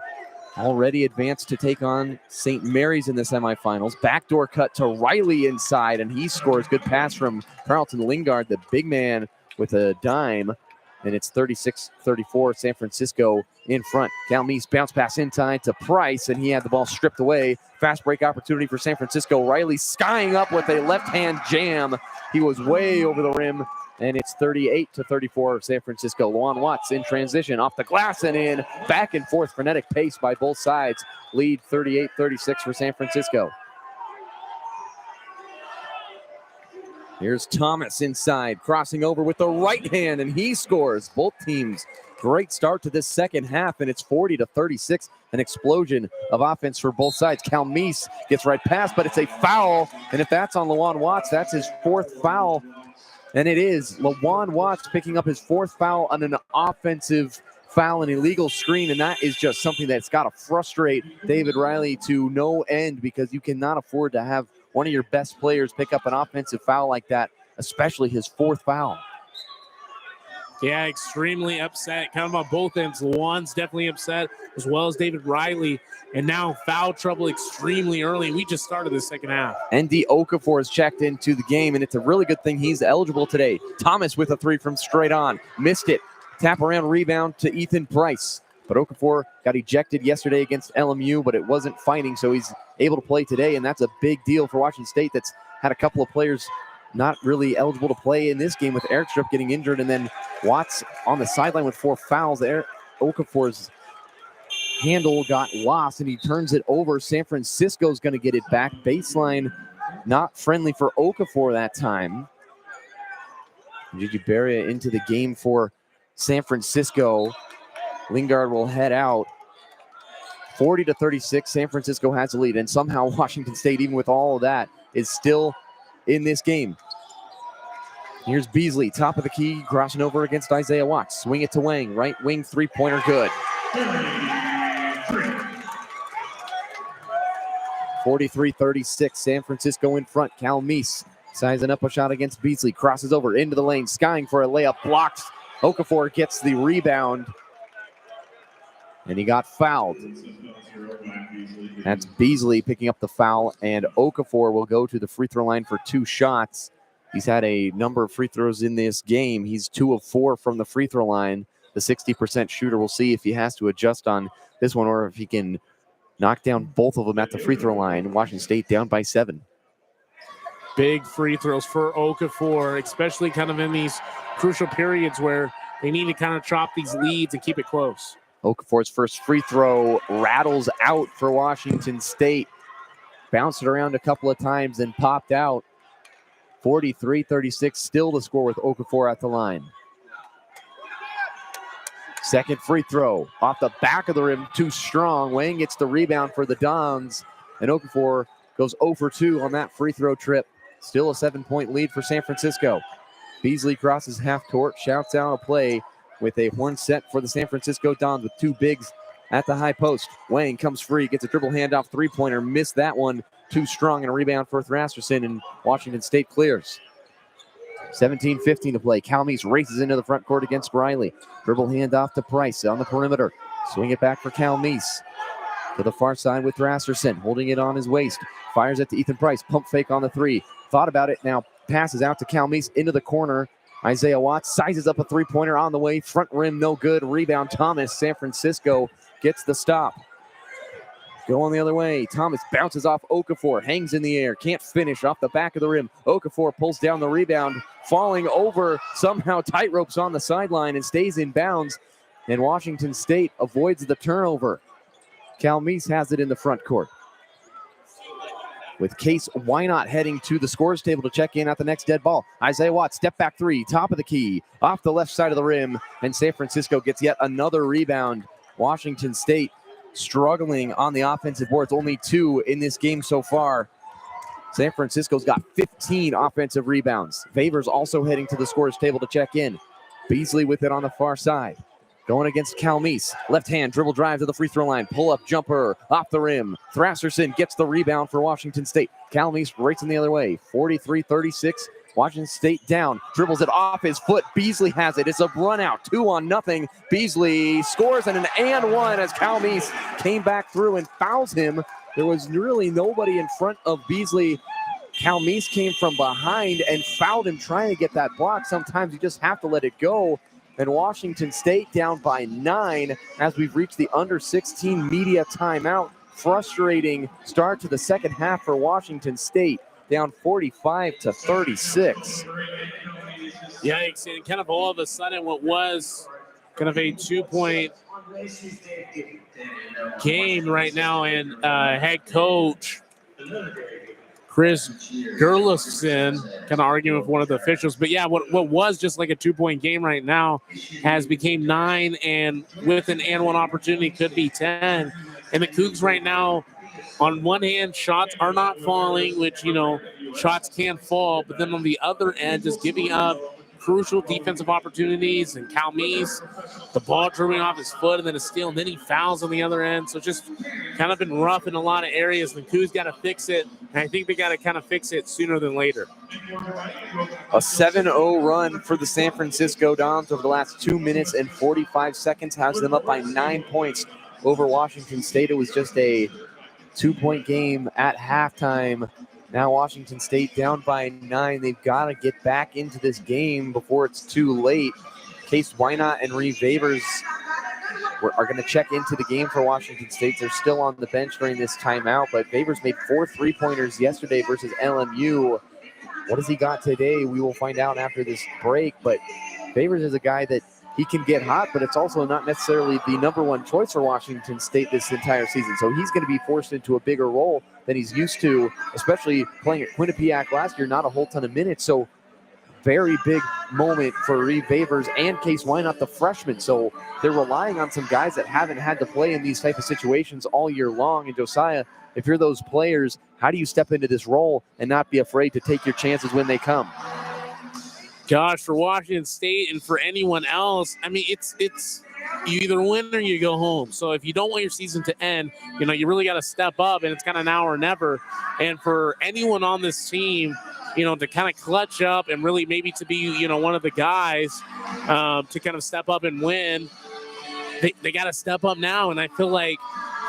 already advanced to take on St. Mary's in the semifinals. Backdoor cut to Riley inside, and he scores. Good pass from Carlton Lingard, the big man, with a dime. And it's 36-34, San Francisco in front. Calmese bounce pass inside to Price, and he had the ball stripped away. Fast break opportunity for San Francisco. Riley skying up with a left-hand jam. He was way over the rim. And it's 38-34 San Francisco. Lawan Watts in transition off the glass and in. Back and forth, frenetic pace by both sides. Lead 38-36 for San Francisco. Here's Thomas inside, crossing over with the right hand, and he scores. Both teams, great start to this second half, and it's 40-36. An explosion of offense for both sides. Calmese gets right past, but it's a foul. And if that's on Lawan Watts, that's his 4th foul. And it is Lawan Watts picking up his 4th foul on an offensive foul, an illegal screen, and that is just something that's got to frustrate David Riley to no end, because you cannot afford to have one of your best players pick up an offensive foul like that, especially his 4th foul. Yeah, extremely upset, kind of on both ends. Luan's definitely upset, as well as David Riley. And now foul trouble extremely early. We just started the second half. ND Okafor has checked into the game, and it's a really good thing he's eligible today. Thomas with a three from straight on. Missed it. Tap around rebound to Ethan Price. But Okafor got ejected yesterday against LMU, but it wasn't fighting, so he's able to play today, and that's a big deal for Washington State that's had a couple of players not really eligible to play in this game, with Eric Strip getting injured, and then Watts on the sideline with 4 fouls. Okafor's handle got lost, and he turns it over. San Francisco's going to get it back. Baseline not friendly for Okafor that time. Gigi Beria into the game for San Francisco. Lingard will head out. 40-36, San Francisco has the lead, and somehow Washington State, even with all of that, is still in this game. Here's Beasley, top of the key, crossing over against Isaiah Watts. Swing it to Wang, right wing three-pointer, good. 43-36, San Francisco in front. Cal Meese sizing up a shot against Beasley, crosses over into the lane, skying for a layup, blocked. Okafor gets the rebound, and he got fouled. That's Beasley picking up the foul, and Okafor will go to the free throw line for 2 shots. He's had a number of free throws in this game. He's 2 of 4 from the free throw line. The 60% shooter. We'll see if he has to adjust on this one or if he can knock down both of them at the free throw line. Washington State down by 7. Big free throws for Okafor, especially kind of in these crucial periods where they need to kind of chop these leads and keep it close. Okafor's first free throw rattles out for Washington State. Bounced it around a couple of times and popped out. 43-36, still the score with Okafor at the line. Second free throw off the back of the rim, too strong. Wang gets the rebound for the Dons, and Okafor goes 0 for 2 on that free throw trip. Still a 7-point lead for San Francisco. Beasley crosses half court, shouts out a play with a horn set for the San Francisco Dons with 2 bigs at the high post. Wang comes free, gets a dribble handoff three-pointer, missed that one, too strong, and a rebound for Thrasherson, and Washington State clears. 17-15 to play. Cal Meese races into the front court against Riley. Dribble handoff to Price on the perimeter. Swing it back for Cal Meese. To the far side with Thrasherson, holding it on his waist. Fires it to Ethan Price, pump fake on the 3. Thought about it, now passes out to Cal Meese into the corner. Isaiah Watts sizes up a three-pointer on the way. Front rim, no good. Rebound, Thomas. San Francisco gets the stop. Going the other way. Thomas bounces off Okafor. Hangs in the air. Can't finish off the back of the rim. Okafor pulls down the rebound. Falling over. Somehow tightropes on the sideline and stays in bounds. And Washington State avoids the turnover. Cal Meese has it in the front court. With Case Wynot heading to the scores table to check in at the next dead ball. Isaiah Watts, step back 3, top of the key, off the left side of the rim, and San Francisco gets yet another rebound. Washington State struggling on the offensive boards, only 2 in this game so far. San Francisco's got 15 offensive rebounds. Favors also heading to the scores table to check in. Beasley with it on the far side. Going against Cal Meese. Left hand dribble drive to the free throw line. Pull up jumper off the rim. Thrasherson gets the rebound for Washington State. Cal Meese races the other way. 43-36. Washington State down. Dribbles it off his foot. Beasley has it. It's a run out. 2-0. Beasley scores and an and one as Cal Meese came back through and fouls him. There was really nobody in front of Beasley. Cal Meese came from behind and fouled him trying to get that block. Sometimes you just have to let it go. And Washington State down by 9 as we've reached the under 16 media timeout. Frustrating start to the second half for Washington State, down 45-36. Yikes, and kind of all of a sudden what was kind of a 2-point game right now, and head coach Chris Gerlofson kind of arguing with one of the officials. But yeah, what was just like a 2-point game right now has became 9, and with an and one opportunity could be 10. And the Cougs right now, on one hand, shots are not falling, which, you know, shots can fall. But then on the other end, just giving up crucial defensive opportunities, and Calmes, the ball dribbling off his foot and then a steal, and then he fouls on the other end. So just kind of been rough in a lot of areas. The Cougs got to fix it, and I think they got to kind of fix it sooner than later. A 7-0 run for the San Francisco Dons over the last 2 minutes and 45 seconds has them up by 9 points over Washington State. It was just a 2-point game at halftime. Now Washington State down by 9. They've got to get back into this game before it's too late. Case Wynot and Reeve Vavers are going to check into the game for Washington State. They're still on the bench during this timeout, but Vavers made 4 3-pointers yesterday versus LMU. What has he got today? We will find out after this break, but Vavers is a guy that he can get hot, but it's also not necessarily the number one choice for Washington State this entire season. So he's going to be forced into a bigger role than he's used to, especially playing at Quinnipiac last year, not a whole ton of minutes. So very big moment for Reeve Vavers and Case Wynot, the freshman. So they're relying on some guys that haven't had to play in these type of situations all year long. And Josiah, if you're those players, how do you step into this role and not be afraid to take your chances when they come? Gosh, for Washington State and for anyone else, I mean, it's you either win or you go home. So if you don't want your season to end, you really got to step up, and it's kind of now or never. And for anyone on this team, to kind of clutch up and really maybe to be, one of the guys to kind of step up and win, they got to step up now. And I feel like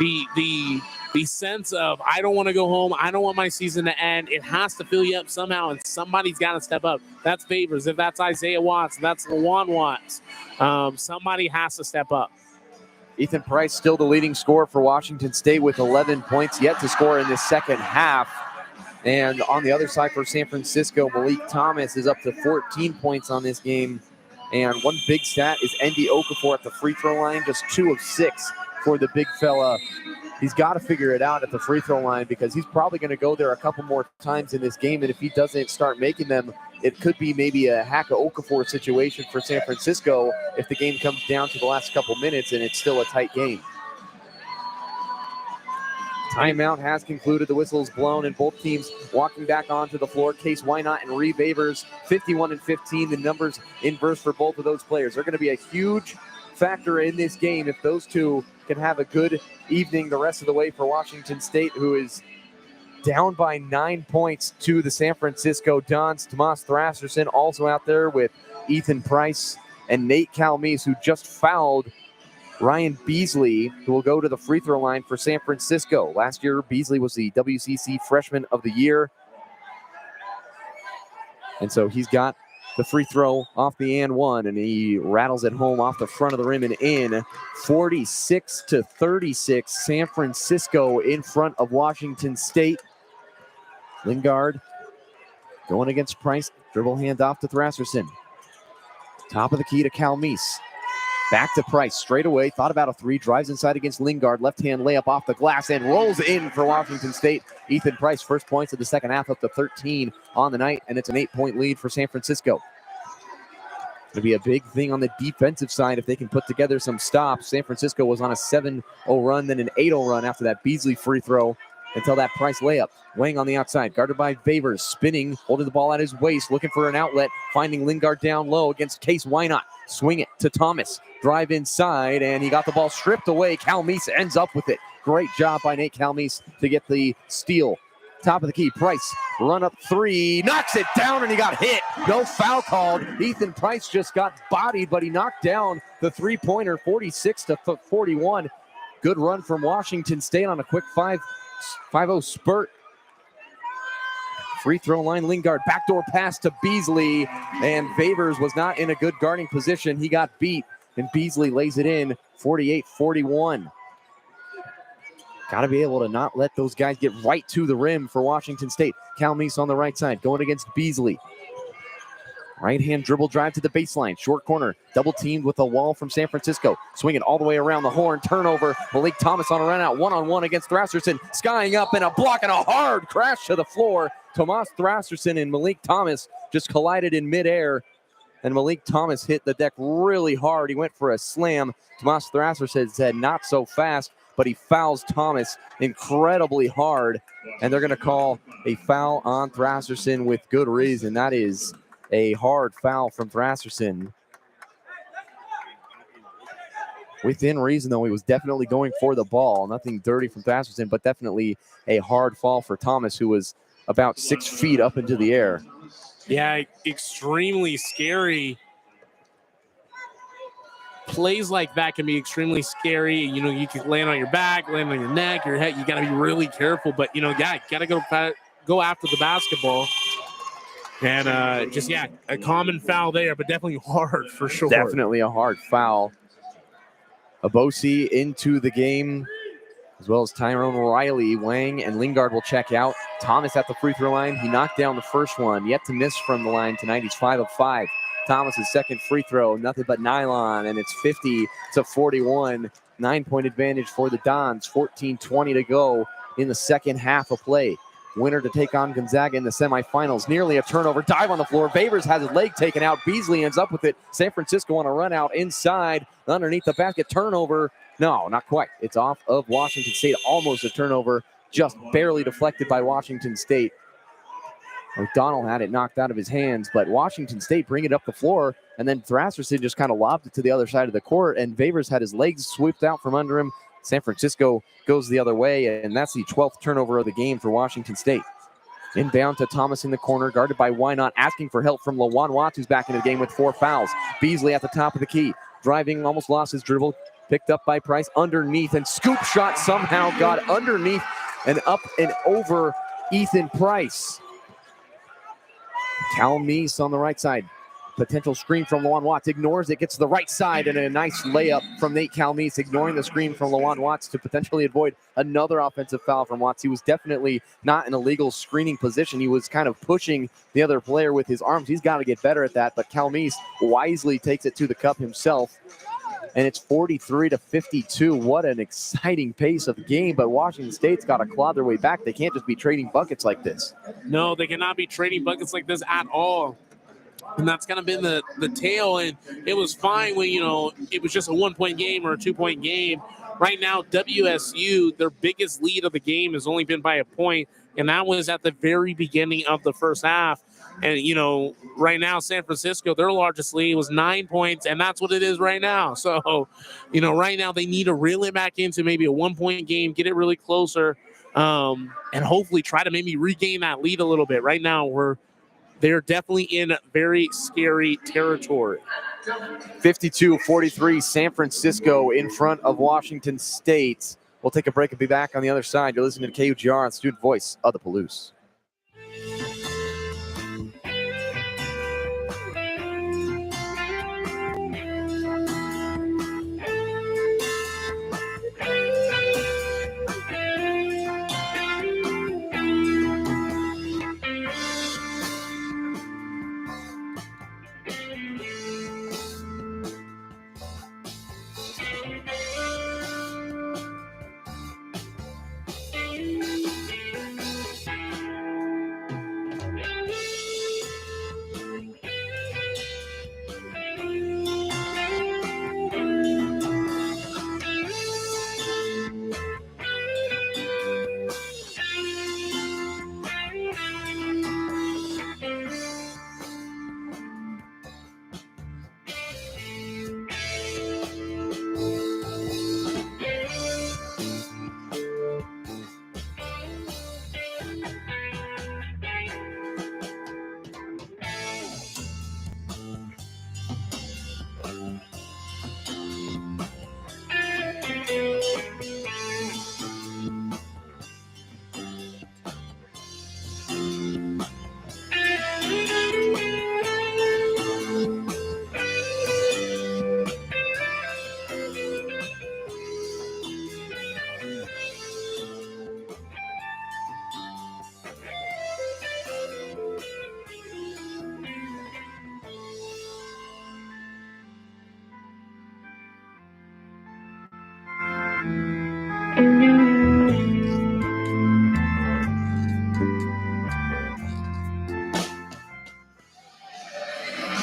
the sense of, I don't want to go home, I don't want my season to end, it has to fill you up somehow, and somebody's got to step up. That's Vavers. If that's Isaiah Watts, that's Lawan Watts. Somebody has to step up. Ethan Price still the leading scorer for Washington State with 11 points yet to score in this second half. And on the other side for San Francisco, Malik Thomas is up to 14 points on this game. And one big stat is Andy Okafor at the free throw line, just 2 of 6 for the big fella. He's got to figure it out at the free throw line because he's probably going to go there a couple more times in this game. And if he doesn't start making them, it could be maybe a Haka Okafor situation for San Francisco if the game comes down to the last couple minutes and it's still a tight game. Timeout has concluded. The whistle is blown, and both teams walking back onto the floor. Case Wynot and Reeve Vavers, 51 and 15. The numbers inverse for both of those players. They're going to be a huge factor in this game if those two can have a good evening the rest of the way for Washington State, who is down by 9 points to the San Francisco Dons. Tomas Thrasserson also out there with Ethan Price and Nate Calmes, who just fouled Ryan Beasley, who will go to the free throw line for San Francisco. Last year, Beasley was the WCC Freshman of the Year. And so he's got the free throw off the and one, and he rattles it home off the front of the rim and in. 46-36, San Francisco in front of Washington State. Lingard going against Price. Dribble handoff to Thrasserson. Top of the key to Calmes. Back to Price, straight away, thought about a three, drives inside against Lingard, left-hand layup off the glass, and rolls in for Washington State. Ethan Price, first points of the second half, up to 13 on the night, and it's an 8-point lead for San Francisco. Going to be a big thing on the defensive side if they can put together some stops. San Francisco was on a 7-0 run, then an 8-0 run after that Beasley free throw until that Price layup. Weighing on the outside, guarded by Vavers, spinning, holding the ball at his waist, looking for an outlet, finding Lingard down low against Case Wynot. Swing it to Thomas, drive inside, and he got the ball stripped away. Calmes ends up with it. Great job by Nate Calmes to get the steal. Top of the key, Price, run up three, knocks it down, and he got hit. No foul called. Ethan Price just got bodied, but he knocked down the three-pointer, 46-41. Good run from Washington State on a quick 5-0 spurt. Free throw line, Lingard, backdoor pass to Beasley, and Vavers was not in a good guarding position. He got beat, and Beasley lays it in, 48-41. Got to be able to not let those guys get right to the rim for Washington State. Calmes on the right side, going against Beasley. Right-hand dribble drive to the baseline. Short corner, double teamed with a wall from San Francisco. Swinging all the way around the horn, turnover. Malik Thomas on a run out, one-on-one against Thrasserson. Skying up and a block and a hard crash to the floor. Tomas Thrasserson and Malik Thomas just collided in midair. And Malik Thomas hit the deck really hard. He went for a slam. Tomas Thrasserson said not so fast, but he fouls Thomas incredibly hard. And they're going to call a foul on Thrasserson with good reason. That is a hard foul from Thrasserson. Within reason, though, he was definitely going for the ball. Nothing dirty from Thrasserson, but definitely a hard fall for Thomas, who was about 6 feet up into the air. Yeah, extremely scary. Plays like that can be extremely scary. You know, you can land on your back, land on your neck, your head. You got to be really careful. But, you know, yeah, got to go after the basketball. And a common foul there, but definitely hard for sure. Definitely a hard foul. Abosi into the game, as well as Tyrone Riley. Wang and Lingard will check out. Thomas at the free throw line. He knocked down the first one. Yet to miss from the line tonight. He's 5 of 5. Thomas's second free throw, nothing but nylon, and it's 50-41. 9-point advantage for the Dons. 14:20 to go in the second half of play. Winner to take on Gonzaga in the semifinals. Nearly a turnover. Dive on the floor. Babers has his leg taken out. Beasley ends up with it. San Francisco on a run out inside. Underneath the basket. Turnover. No, not quite. It's off of Washington State. Almost a turnover. Just barely deflected by Washington State. O'Donnell had it knocked out of his hands, but Washington State bring it up the floor, and then Thrasserson just kind of lobbed it to the other side of the court, and Babers had his legs swept out from under him. San Francisco goes the other way, and that's the 12th turnover of the game for Washington State. Inbound to Thomas in the corner, guarded by Wynot, asking for help from Lawan Watts, who's back in the game with 4 fouls. Beasley at the top of the key, driving, almost lost his dribble, picked up by Price underneath, and scoop shot somehow got underneath and up and over Ethan Price. Cal Meese on the right side. Potential screen from Lawan Watts. Ignores it. Gets to the right side. And a nice layup from Nate Cal Meese. Ignoring the screen from Lawan Watts to potentially avoid another offensive foul from Watts. He was definitely not in a legal screening position. He was kind of pushing the other player with his arms. He's got to get better at that. But Cal Meese wisely takes it to the cup himself. And it's 43-52. What an exciting pace of the game. But Washington State's got to claw their way back. They can't just be trading buckets like this. No, they cannot be trading buckets like this at all. And that's kind of been the tale. And it was fine when, you know, it was just a 1-point game or a 2-point game. Right now, WSU, their biggest lead of the game has only been by a point. And that was at the very beginning of the first half. And, you know, right now, San Francisco, their largest lead was 9 points, and that's what it is right now. So, you know, right now they need to reel it back into maybe a 1-point game, get it really closer, and hopefully try to maybe regain that lead a little bit. Right now, they're definitely in very scary territory. 52-43, San Francisco in front of Washington State. We'll take a break and be back on the other side. You're listening to KUGR on Student Voice of the Palouse.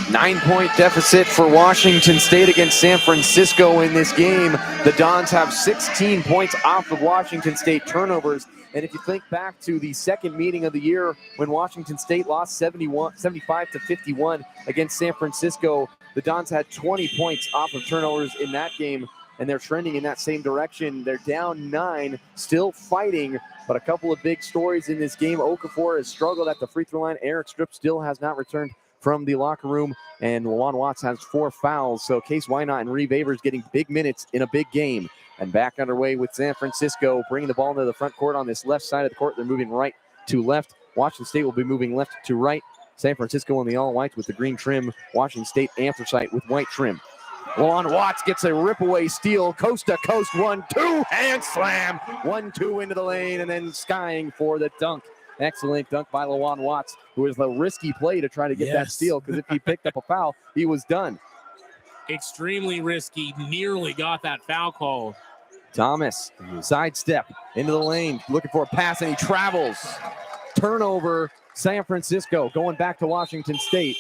9-point deficit for Washington State against San Francisco in this game. The Dons have 16 points off of Washington State turnovers. And if you think back to the second meeting of the year when Washington State lost 75-51 against San Francisco, the Dons had 20 points off of turnovers in that game, and they're trending in that same direction. They're down 9, still fighting, but a couple of big stories in this game. Okafor has struggled at the free throw line. Eric Stripp still has not returned from the locker room, and Lawan Watts has 4 fouls. So Case Wynot and Reeve Avers getting big minutes in a big game. And back underway with San Francisco, bringing the ball into the front court on this left side of the court. They're moving right to left. Washington State will be moving left to right. San Francisco in the all-white with the green trim. Washington State anthracite with white trim. Lawan Watts gets a rip-away steal, coast-to-coast 1-2 hand slam. 1-2 into the lane, and then skying for the dunk. Excellent dunk by Lawan Watts, who was a risky play to try to get that steal, because if he picked up a foul, he was done. Extremely risky, nearly got that foul called. Thomas, sidestep into the lane, looking for a pass, and he travels. Turnover, San Francisco going back to Washington State.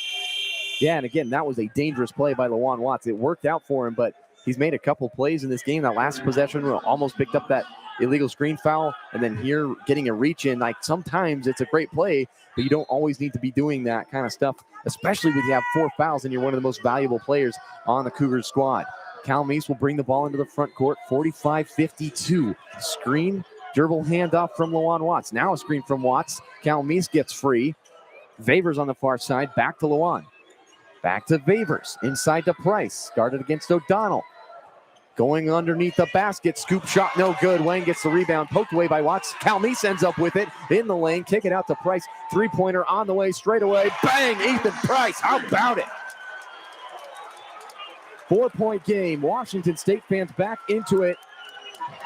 Yeah, and again, that was a dangerous play by Lawan Watts. It worked out for him, but he's made a couple plays in this game. That last possession almost picked up that illegal screen foul, and then here getting a reach in. Like, sometimes it's a great play, but you don't always need to be doing that kind of stuff, especially when you have 4 fouls and you're one of the most valuable players on the Cougars squad. Cal Meese will bring the ball into the front court, 45-52. Screen, dribble handoff from Lawan Watts. Now a screen from Watts. Cal Meese gets free. Vavers on the far side, back to Lawan. Back to Vavers, inside to Price, guarded against O'Donnell. Going underneath the basket, scoop shot, no good. Wang gets the rebound, poked away by Watts. Cal Meese ends up with it in the lane, kick it out to Price. 3-pointer on the way, straight away. Bang, Ethan Price, how about it? 4-point game. Washington State fans back into it.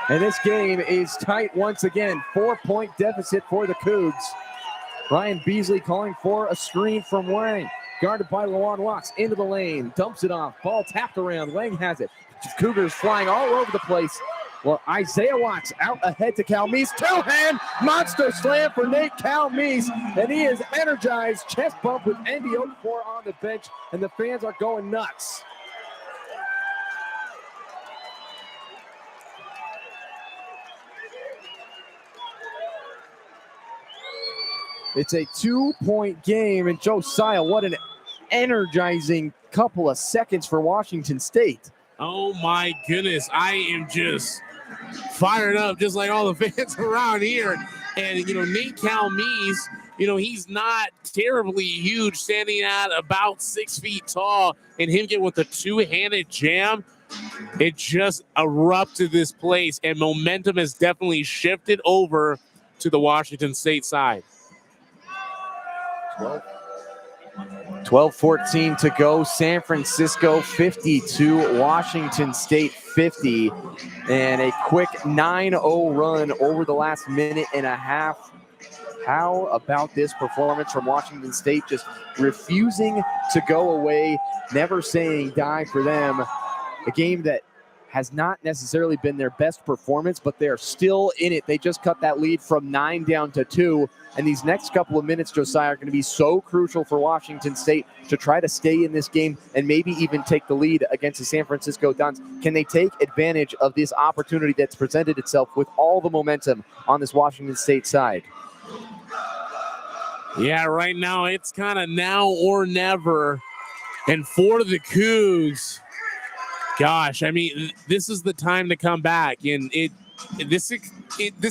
And this game is tight once again. 4-point deficit for the Cougs. Ryan Beasley calling for a screen from Wang. Guarded by Lawan Watts into the lane. Dumps it off. Ball tapped around. Wang has it. Cougars flying all over the place. Well, Isaiah Watts out ahead to Cal Meese. Two-hand monster slam for Nate Cal Meese. And he is energized. Chest bump with Andy Okafor on the bench. And the fans are going nuts. It's a 2-point game, and Josiah, what an energizing couple of seconds for Washington State. Oh my goodness, I am just fired up, just like all the fans around here. And, Nate Cal Meese, he's not terribly huge, standing at about 6 feet tall, and him get with a 2-handed jam. It just erupted this place, and momentum has definitely shifted over to the Washington State side. 12-14 to go. San Francisco 52, Washington State 50, and a quick 9-0 run over the last minute and a half. How about this performance from Washington State, just refusing to go away, never saying die for them. A game that has not necessarily been their best performance, but they're still in it. They just cut that lead from 9 down to 2. And these next couple of minutes, Josiah, are going to be so crucial for Washington State to try to stay in this game and maybe even take the lead against the San Francisco Dons. Can they take advantage of this opportunity that's presented itself with all the momentum on this Washington State side? Yeah, right now it's kind of now or never. And for the Cougs, gosh, I mean, this is the time to come back. And this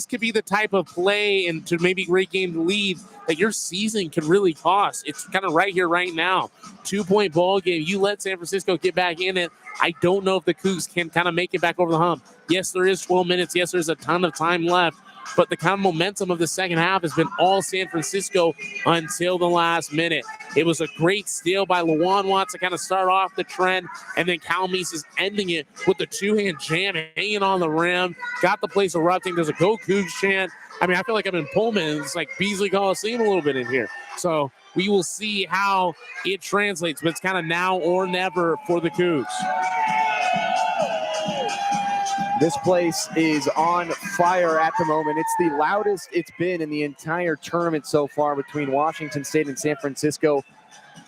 could be the type of play and to maybe regain the lead that your season could really cost. It's kind of right here, right now. 2-point ball game. You let San Francisco get back in it. I don't know if the Cougs can kind of make it back over the hump. Yes, there is 12 minutes. Yes, there's a ton of time left. But the kind of momentum of the second half has been all San Francisco until the last minute. It was a great steal by Lawan Watts to kind of start off the trend, and then Cal Meese is ending it with the 2-hand jam, hanging on the rim, got the place erupting. There's a Go Cougs chant. I mean, I feel like I'm in Pullman. It's like Beasley Coliseum a little bit in here. So we will see how it translates, but it's kind of now or never for the Cougs. This place is on fire at the moment. It's the loudest it's been in the entire tournament so far between Washington State and San Francisco.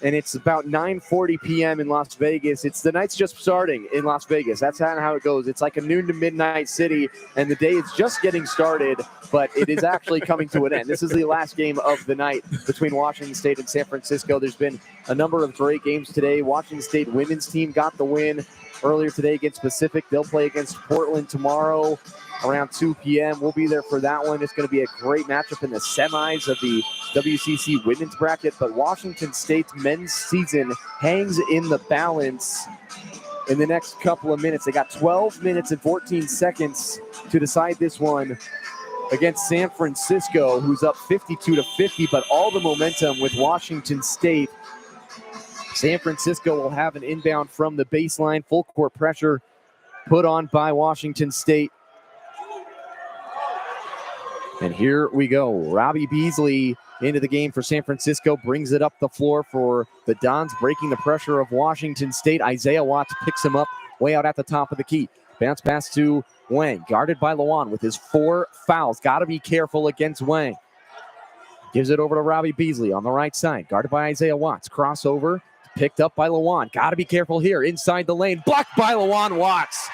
and it's about 9:40 p.m. in Las Vegas. The night's just starting in Las Vegas. That's how it goes. It's like a noon to midnight city, and the day is just getting started, but it is actually coming to an end. This is the last game of the night between Washington State and San Francisco. There's been a number of great games today. Washington State women's team got the win earlier today against Pacific. They'll play against Portland tomorrow around 2 p.m. We'll be there for that one. It's going to be a great matchup in the semis of the WCC women's bracket, but Washington State's men's season hangs in the balance in the next couple of minutes. They got 12 minutes and 14 seconds to decide this one against San Francisco, who's up 52-50, but all the momentum with Washington State. San Francisco will have an inbound from the baseline, full court pressure put on by Washington State. And here we go. Robbie Beasley into the game for San Francisco, brings it up the floor for the Dons, breaking the pressure of Washington State. Isaiah Watts picks him up way out at the top of the key. Bounce pass to Wang, guarded by Lawan with his 4 fouls. Got to be careful against Wang. Gives it over to Robbie Beasley on the right side, guarded by Isaiah Watts. Crossover, picked up by Lawan. Got to be careful here inside the lane. Blocked by Lawan Watts.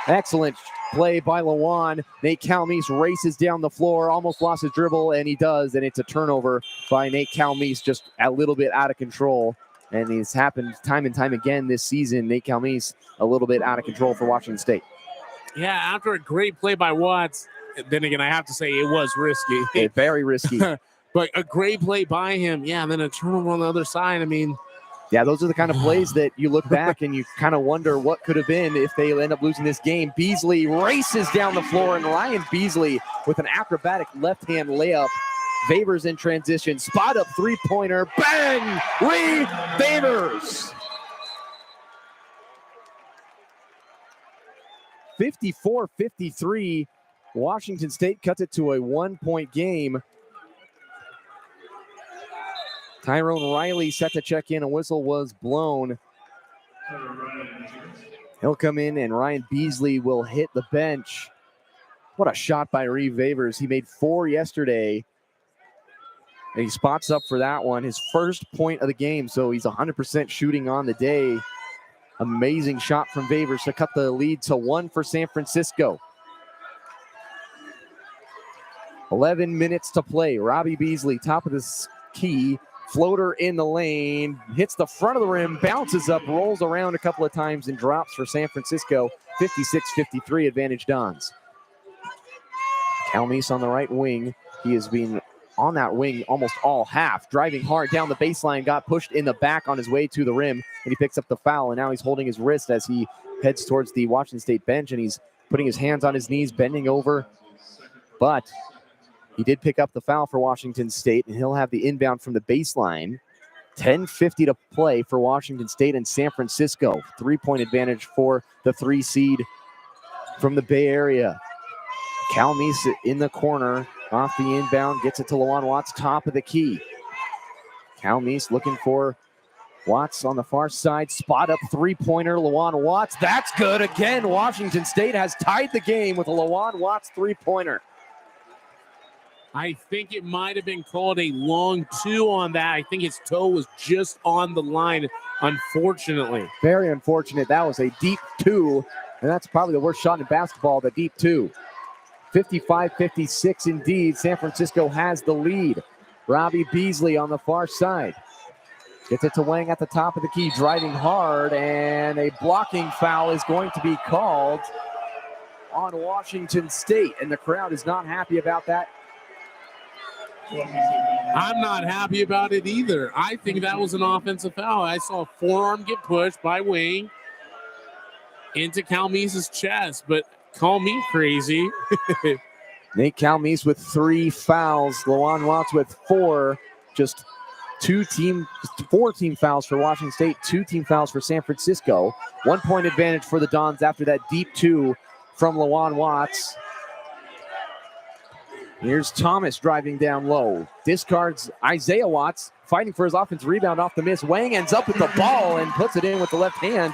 Excellent play by Lawan. Nate Calmese races down the floor, almost lost his dribble, and he does, and it's a turnover by Nate Calmese, just a little bit out of control. And it's happened time and time again this season. Nate Calmese a little bit out of control for Washington State. Yeah, after a great play by Watts, then again, I have to say it was risky. Very risky. But a great play by him. Yeah, and then a turnover on the other side. I mean, yeah, those are the kind of plays that you look back and you kind of wonder what could have been if they end up losing this game. Beasley races down the floor, and Ryan Beasley with an acrobatic left-hand layup. Favors in transition. Spot up three-pointer. Bang! Reed Favors. 54-53. Washington State cuts it to a 1-point game. Tyrone Riley set to check in. A whistle was blown. He'll come in, and Ryan Beasley will hit the bench. What a shot by Reed Favors. He made 4 yesterday. And he spots up for that one. His first point of the game, so he's 100% shooting on the day. Amazing shot from Favors to cut the lead to 1 for San Francisco. 11 minutes to play. Robbie Beasley, top of this key. Floater in the lane, hits the front of the rim, bounces up, rolls around a couple of times, and drops for San Francisco. 56-53 advantage Dons. Calmese on the right wing. He has been on that wing almost all half, driving hard down the baseline, got pushed in the back on his way to the rim, and he picks up the foul, and now he's holding his wrist as he heads towards the Washington State bench, and he's putting his hands on his knees, bending over. But he did pick up the foul for Washington State, and he'll have the inbound from the baseline. 10:50 to play for Washington State and San Francisco. 3-point advantage for the 3 seed from the Bay Area. Calmese in the corner, off the inbound, gets it to Lawan Watts, top of the key. Calmese looking for Watts on the far side, spot up 3-pointer, Lawan Watts. That's good again. Washington State has tied the game with a Lawan Watts 3-pointer. I think it might have been called a long 2 on that. I think his toe was just on the line, unfortunately. Very unfortunate. That was a deep 2, and that's probably the worst shot in basketball, the deep 2. 55-56 indeed. San Francisco has the lead. Robbie Beasley on the far side. Gets it to Wang at the top of the key, driving hard, and a blocking foul is going to be called on Washington State, and the crowd is not happy about that. I'm not happy about it either. I think that was an offensive foul. I saw a forearm get pushed by Wang into Calmese's chest, but call me crazy. Nate Calmese with 3 fouls. Lawan Watts with 4. Just 4 team fouls for Washington State, 2 team fouls for San Francisco. 1-point advantage for the Dons after that deep 2 from Lawan Watts. Here's Thomas driving down low. Discards Isaiah Watts, fighting for his offensive rebound off the miss. Wang ends up with the ball and puts it in with the left hand.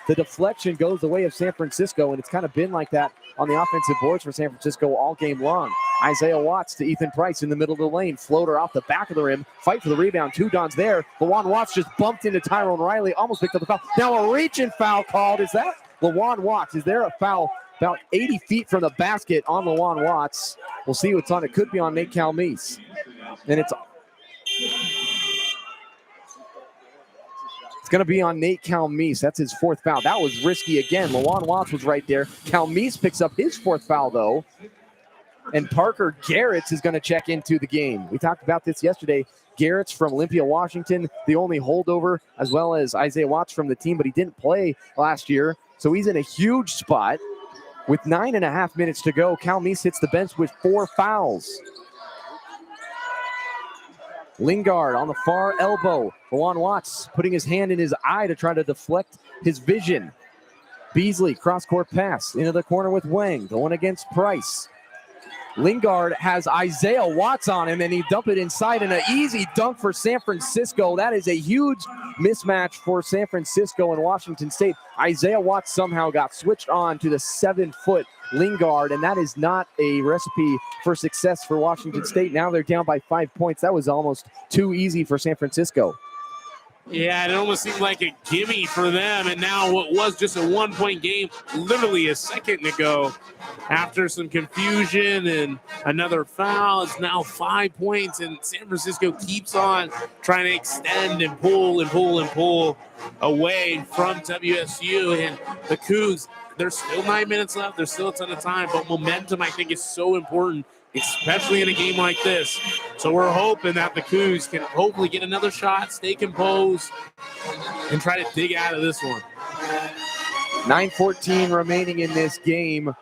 The deflection goes the way of San Francisco, and it's kind of been like that on the offensive boards for San Francisco all game long. Isaiah Watts to Ethan Price in the middle of the lane. Floater off the back of the rim. Fight for the rebound. Two Dons there. LaJuan Watts just bumped into Tyrone Riley. Almost picked up the foul. Now a reaching foul called. Is that LaJuan Watts? Is there a foul about 80 feet from the basket on LaJuan Watts? We'll see what's on. It could be on Nate Calmese. And it's going to be on Nate Calmese. That's his fourth foul. That was risky again. LaJuan Watts was right there. Calmese picks up his fourth foul, though. And Parker Garretts is going to check into the game. We talked about this yesterday. Garretts from Olympia, Washington, the only holdover, as well as Isaiah Watts from the team, but he didn't play last year. So he's in a huge spot. With 9.5 minutes to go, Calmese hits the bench with 4 fouls. Lingard on the far elbow. LaJuan Watts putting his hand in his eye to try to deflect his vision. Beasley, cross-court pass into the corner with Wang, going against Price. Lingard has Isaiah Watts on him, and he dumped it inside, and an easy dunk for San Francisco. That is a huge mismatch for San Francisco and Washington State. Isaiah Watts somehow got switched on to the 7-foot Lingard, and that is not a recipe for success for Washington State. Now they're down by 5 points. That was almost too easy for San Francisco. Yeah, it almost seemed like a gimme for them. And now what was just a 1-point game, literally a second ago, after some confusion and another foul, it's now 5 points. And San Francisco keeps on trying to extend and pull and pull and pull away from WSU. And the Cougs, there's still 9 minutes left. There's still a ton of time. But momentum, I think, is so important, especially in a game like this. So we're hoping that the Cougs can hopefully get another shot, stay composed, and try to dig out of this one. 9:14 remaining in this game.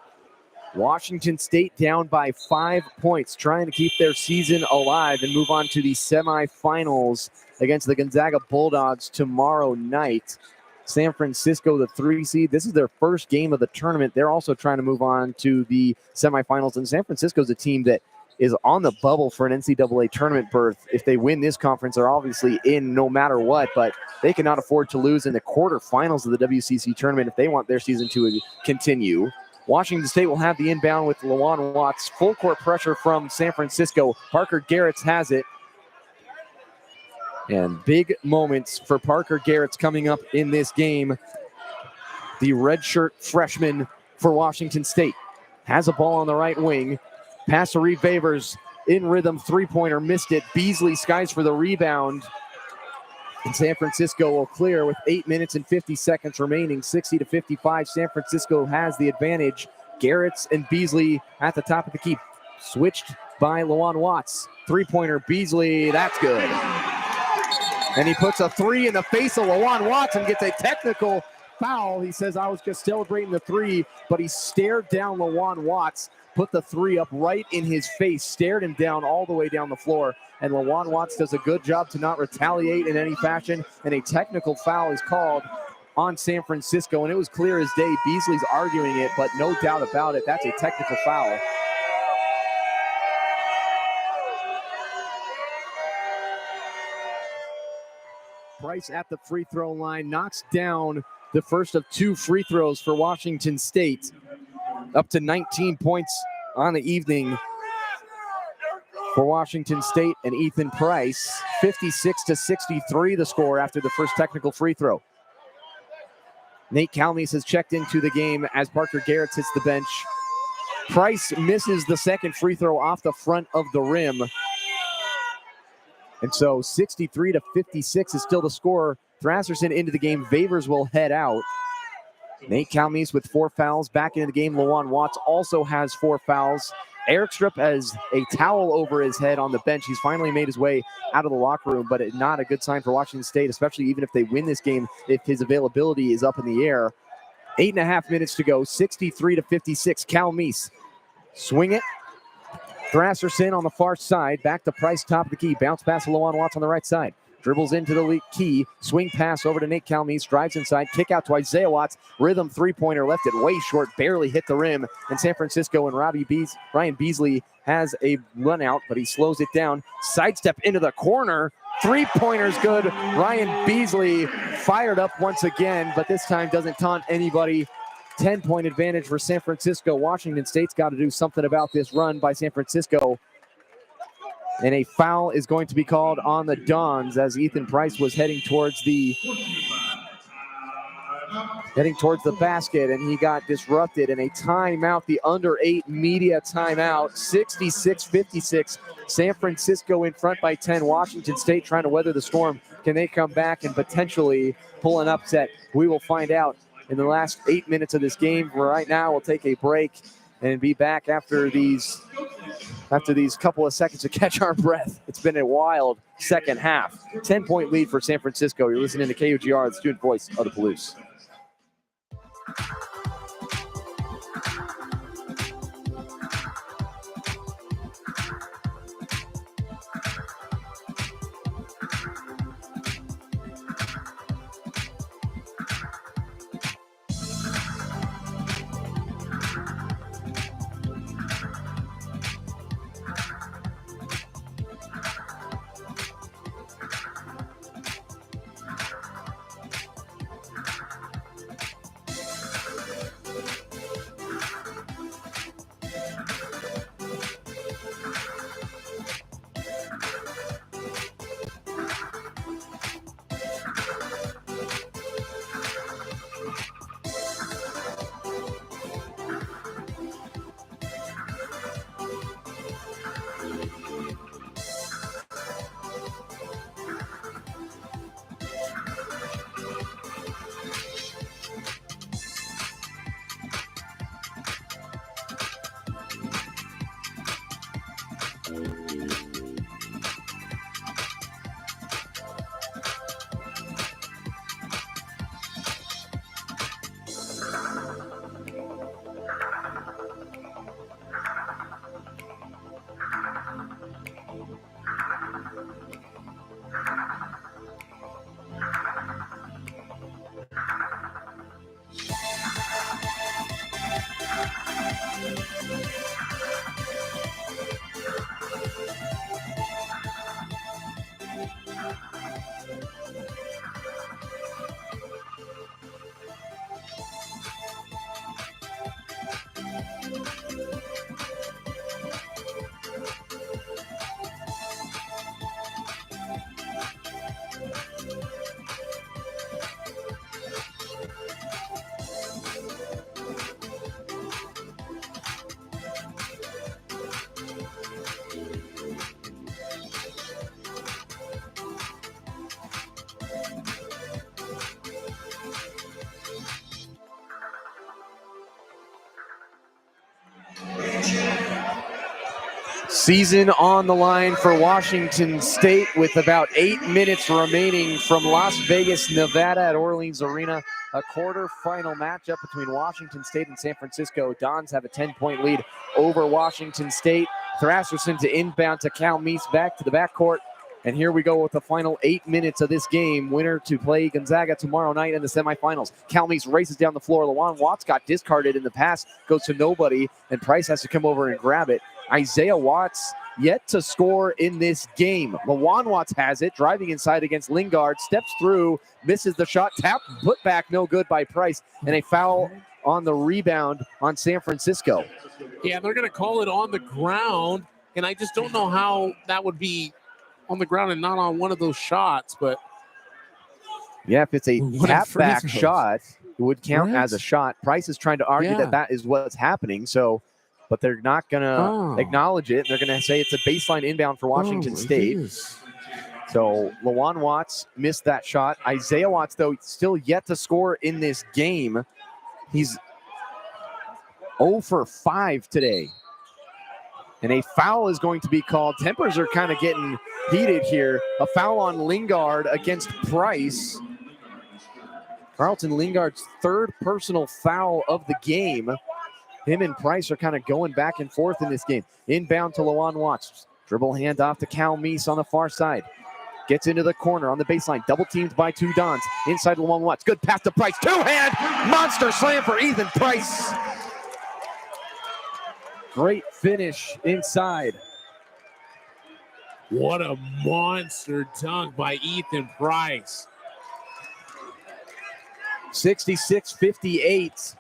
Washington State down by 5 points, trying to keep their season alive and move on to the semifinals against the Gonzaga Bulldogs tomorrow night. San Francisco, the 3 seed. This is their first game of the tournament. They're also trying to move on to the semifinals. And San Francisco is a team that is on the bubble for an NCAA tournament berth. If they win this conference, they're obviously in no matter what, but they cannot afford to lose in the quarterfinals of the WCC tournament if they want their season to continue. Washington State will have the inbound with LaJuan Watts. Full court pressure from San Francisco. Parker Garretts has it. And big moments for Parker Garretts coming up in this game. The redshirt freshman for Washington State has a ball on the right wing. Pass to Reed Favors, in rhythm, three-pointer, missed it. Beasley skies for the rebound. And San Francisco will clear with 8 minutes and 50 seconds remaining, 60-55. San Francisco has the advantage. Garretts and Beasley at the top of the key. Switched by LaJuan Watts. Three-pointer, Beasley, that's good. And he puts a three in the face of LaJuan Watts and gets a technical foul. He says, I was just celebrating the three, but he stared down LaJuan Watts, put the three up right in his face, stared him down all the way down the floor. And LaJuan Watts does a good job to not retaliate in any fashion. And a technical foul is called on San Francisco. And it was clear as day. Beasley's arguing it, but no doubt about it, that's a technical foul. Price at the free throw line knocks down the first of two free throws for Washington State. Up to 19 points on the evening for Washington State and Ethan Price. 56-63 the score after the first technical free throw. Nate Calmese has checked into the game as Parker Garretts hits the bench. Price misses the second free throw off the front of the rim. And so 63-56 is still the score. Thrasserson into the game. Favors will head out. Nate Calmese with 4 fouls back into the game. LaJuan Watts also has 4 fouls. Eric Strupp has a towel over his head on the bench. He's finally made his way out of the locker room, but it's not a good sign for Washington State, especially even if they win this game, if his availability is up in the air. 8.5 minutes to go, 63-56. Calmese, swing it. Thrasserson on the far side, back to Price, top of the key. Bounce pass to LaJuan Watts on the right side. Dribbles into the key, swing pass over to Nate Calmese, drives inside, kick out to Isaiah Watts, rhythm three-pointer, left it way short, barely hit the rim, and San Francisco and Ryan Beasley has a run out, but he slows it down, sidestep into the corner, Three-pointer's good. Ryan Beasley fired up once again, but this time doesn't taunt anybody. 10-point advantage for San Francisco. Washington State's got to do something about this run by San Francisco. And a foul is going to be called on the Dons as Ethan Price was heading towards the basket, and he got disrupted. And a timeout, the under 8 media timeout, 66-56. San Francisco in front by 10. Washington State trying to weather the storm. Can they come back and potentially pull an upset? We will find out in the last 8 minutes of this game. Right now, we'll take a break and be back after these couple of seconds to catch our breath. It's been a wild second half. 10-point lead for San Francisco. You're listening to KUGR, the student voice of the Palouse. Season on the line for Washington State with about 8 minutes remaining from Las Vegas, Nevada at Orleans Arena. A quarterfinal matchup between Washington State and San Francisco. Dons have a 10-point lead over Washington State. Thrasherson to inbound to Cal Meese, back to the backcourt. And here we go with the final 8 minutes of this game. Winner to play Gonzaga tomorrow night in the semifinals. Cal Meese races down the floor. Lawan Watts got discarded in the pass, goes to nobody, and Price has to come over and grab it. Isaiah Watts yet to score in this game. Lawan Watts has it, driving inside against Lingard, steps through, misses the shot, tap, put back, no good by Price, and a foul on the rebound on San Francisco. Yeah, they're going to call it on the ground, and I just don't know how that would be on the ground and not on one of those shots, but yeah, if it's a tap back shot, it would count as a shot. Price is trying to argue that is what's happening, but they're not going to acknowledge it. They're going to say it's a baseline inbound for Washington State. So Lawan Watts missed that shot. Isaiah Watts, though, still yet to score in this game. He's 0 for 5 today. And a foul is going to be called. Tempers are kind of getting heated here. A foul on Lingard against Price. Carlton Lingard's third personal foul of the game. Him and Price are kind of going back and forth in this game. Inbound to Lawan Watts. Dribble handoff to Cal Meese on the far side. Gets into the corner on the baseline. Double teamed by two Dons. Inside Lawan Watts. Good pass to Price. Two-hand monster slam for Ethan Price. Great finish inside. What a monster dunk by Ethan Price. 66-58.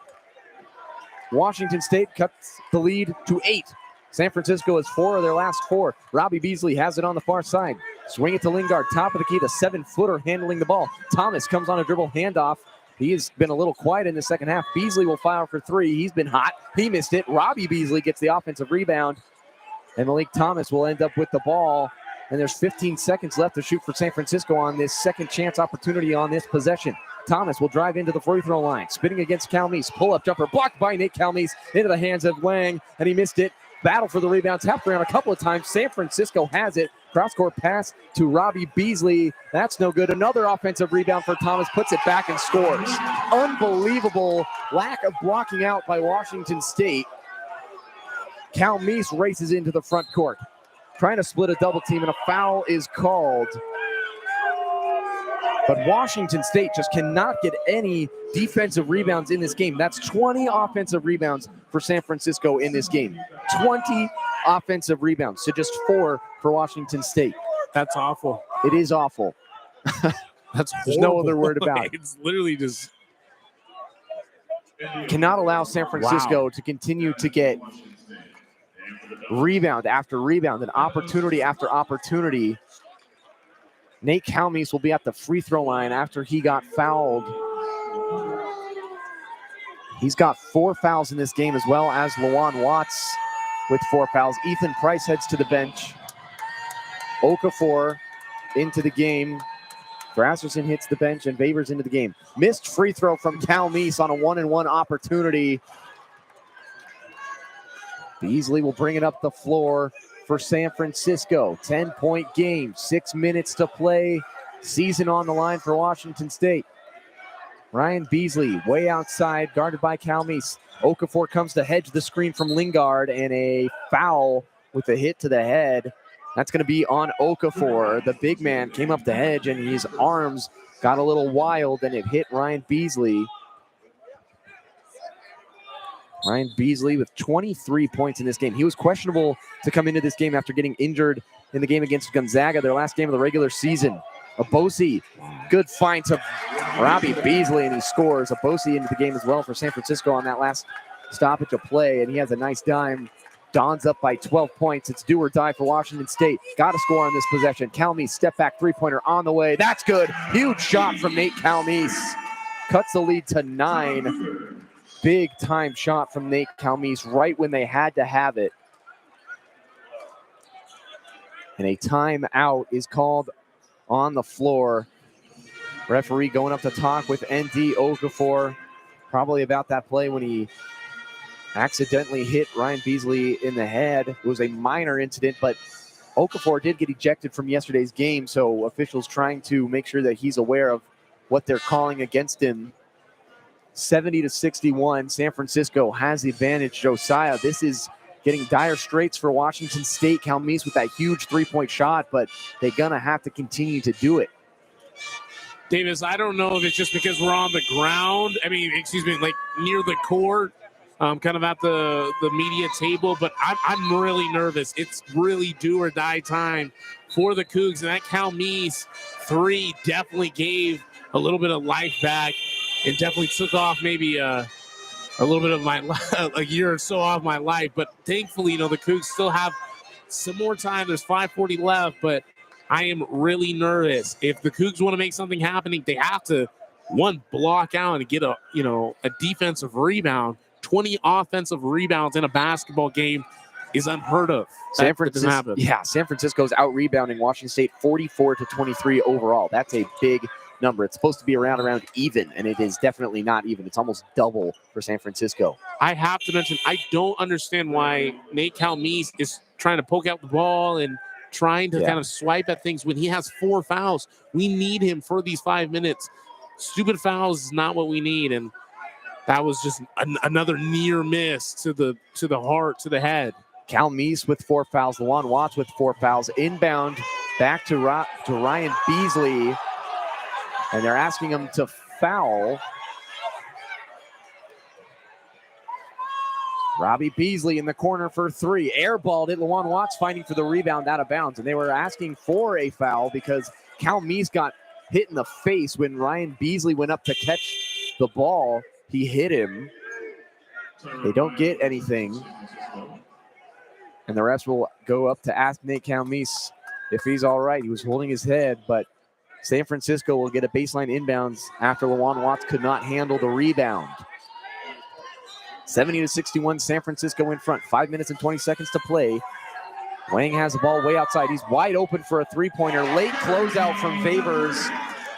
Washington State cuts the lead to 8. San Francisco has 4 of their last 4. Robbie Beasley has it on the far side. Swing it to Lingard, top of the key, the 7-footer handling the ball. Thomas comes on a dribble handoff. He has been a little quiet in the second half. Beasley will fire for 3. He's been hot. He missed it. Robbie Beasley gets the offensive rebound. And Malik Thomas will end up with the ball. And there's 15 seconds left to shoot for San Francisco on this second chance opportunity on this possession. Thomas will drive into the free throw line. Spinning against Calmise. Pull-up jumper blocked by Nate Calmise into the hands of Wang. And he missed it. Battle for the rebound. Tapped around a couple of times. San Francisco has it. Cross-court pass to Robbie Beasley. That's no good. Another offensive rebound for Thomas. Puts it back and scores. Unbelievable lack of blocking out by Washington State. Calmise races into the front court. Trying to split a double team, and a foul is called. But Washington State just cannot get any defensive rebounds in this game. That's 20 offensive rebounds for San Francisco in this game. 20 offensive rebounds to just 4 for Washington State. That's awful. It is awful. That's There's no other word about it. It's literally just... Cannot allow San Francisco to continue to get rebound after rebound and opportunity after opportunity. Nate Calmise will be at the free throw line after he got fouled. He's got 4 fouls in this game, as well as Lawan Watts with 4 fouls. Ethan Price heads to the bench. Okafor into the game. Grasserson hits the bench and Babers into the game. Missed free throw from Calmise on a 1-and-1 opportunity. Beasley will bring it up the floor for San Francisco. 10-point game, 6 minutes to play. Season on the line for Washington State. Ryan Beasley way outside, guarded by Calmise. Okafor comes to hedge the screen from Lingard, and a foul with a hit to the head. That's going to be on Okafor. The big man came up the hedge, and his arms got a little wild, and it hit Ryan Beasley. Ryan Beasley with 23 points in this game. He was questionable to come into this game after getting injured in the game against Gonzaga, their last game of the regular season. Abosi, good find to Robbie Beasley, and he scores. Abosi into the game as well for San Francisco on that last stoppage of play, and he has a nice dime. Don's up by 12 points. It's do or die for Washington State. Got to score on this possession. Calmise, step back three-pointer on the way. That's good. Huge shot from Nate Calmise. Cuts the lead to 9. Big time shot from Nate Calmise right when they had to have it. And a timeout is called on the floor. Referee going up to talk with ND Okafor, probably about that play when he accidentally hit Ryan Beasley in the head. It was a minor incident, but Okafor did get ejected from yesterday's game, so officials trying to make sure that he's aware of what they're calling against him. 70-61, San Francisco has the advantage. Josiah, this is getting dire straits for Washington State. Calmise with that huge three-point shot, but they're going to have to continue to do it. Davis, I don't know if it's just because we're on the ground. I mean, excuse me, like near the court, kind of at the media table, but I'm really nervous. It's really do or die time for the Cougs, and that Calmise 3 definitely gave a little bit of life back. It definitely took off maybe a little bit of my a year or so off my life, but thankfully, the Cougs still have some more time. There's 5:40 left, but I am really nervous. If the Cougs want to make something happening, they have to block out and get a defensive rebound. 20 offensive rebounds in a basketball game is unheard of. San Francisco's out rebounding Washington State 44-23 overall. That's a big number. It's supposed to be around even, and it is definitely not even. It's almost double for San Francisco. I have to mention, I don't understand why Nate Calmise is trying to poke out the ball and trying to kind of swipe at things when he has 4 fouls. We need him for these 5 minutes. Stupid fouls is not what we need, and that was just another near miss to the heart, to the head. Calmise with 4 fouls. Lawan Watts with 4 fouls. Inbound back to Ryan Beasley. And they're asking him to foul. Robbie Beasley in the corner for three. Airballed it. Lawan Watts fighting for the rebound out of bounds. And they were asking for a foul because Cal Meese got hit in the face when Ryan Beasley went up to catch the ball. He hit him. They don't get anything. And the refs will go up to ask Nate Cal Meese if he's all right. He was holding his head, but San Francisco will get a baseline inbounds after Lawan Watts could not handle the rebound. 70-61, San Francisco in front. 5 minutes and 20 seconds to play. Wang has the ball way outside. He's wide open for a three-pointer. Late closeout from Favors,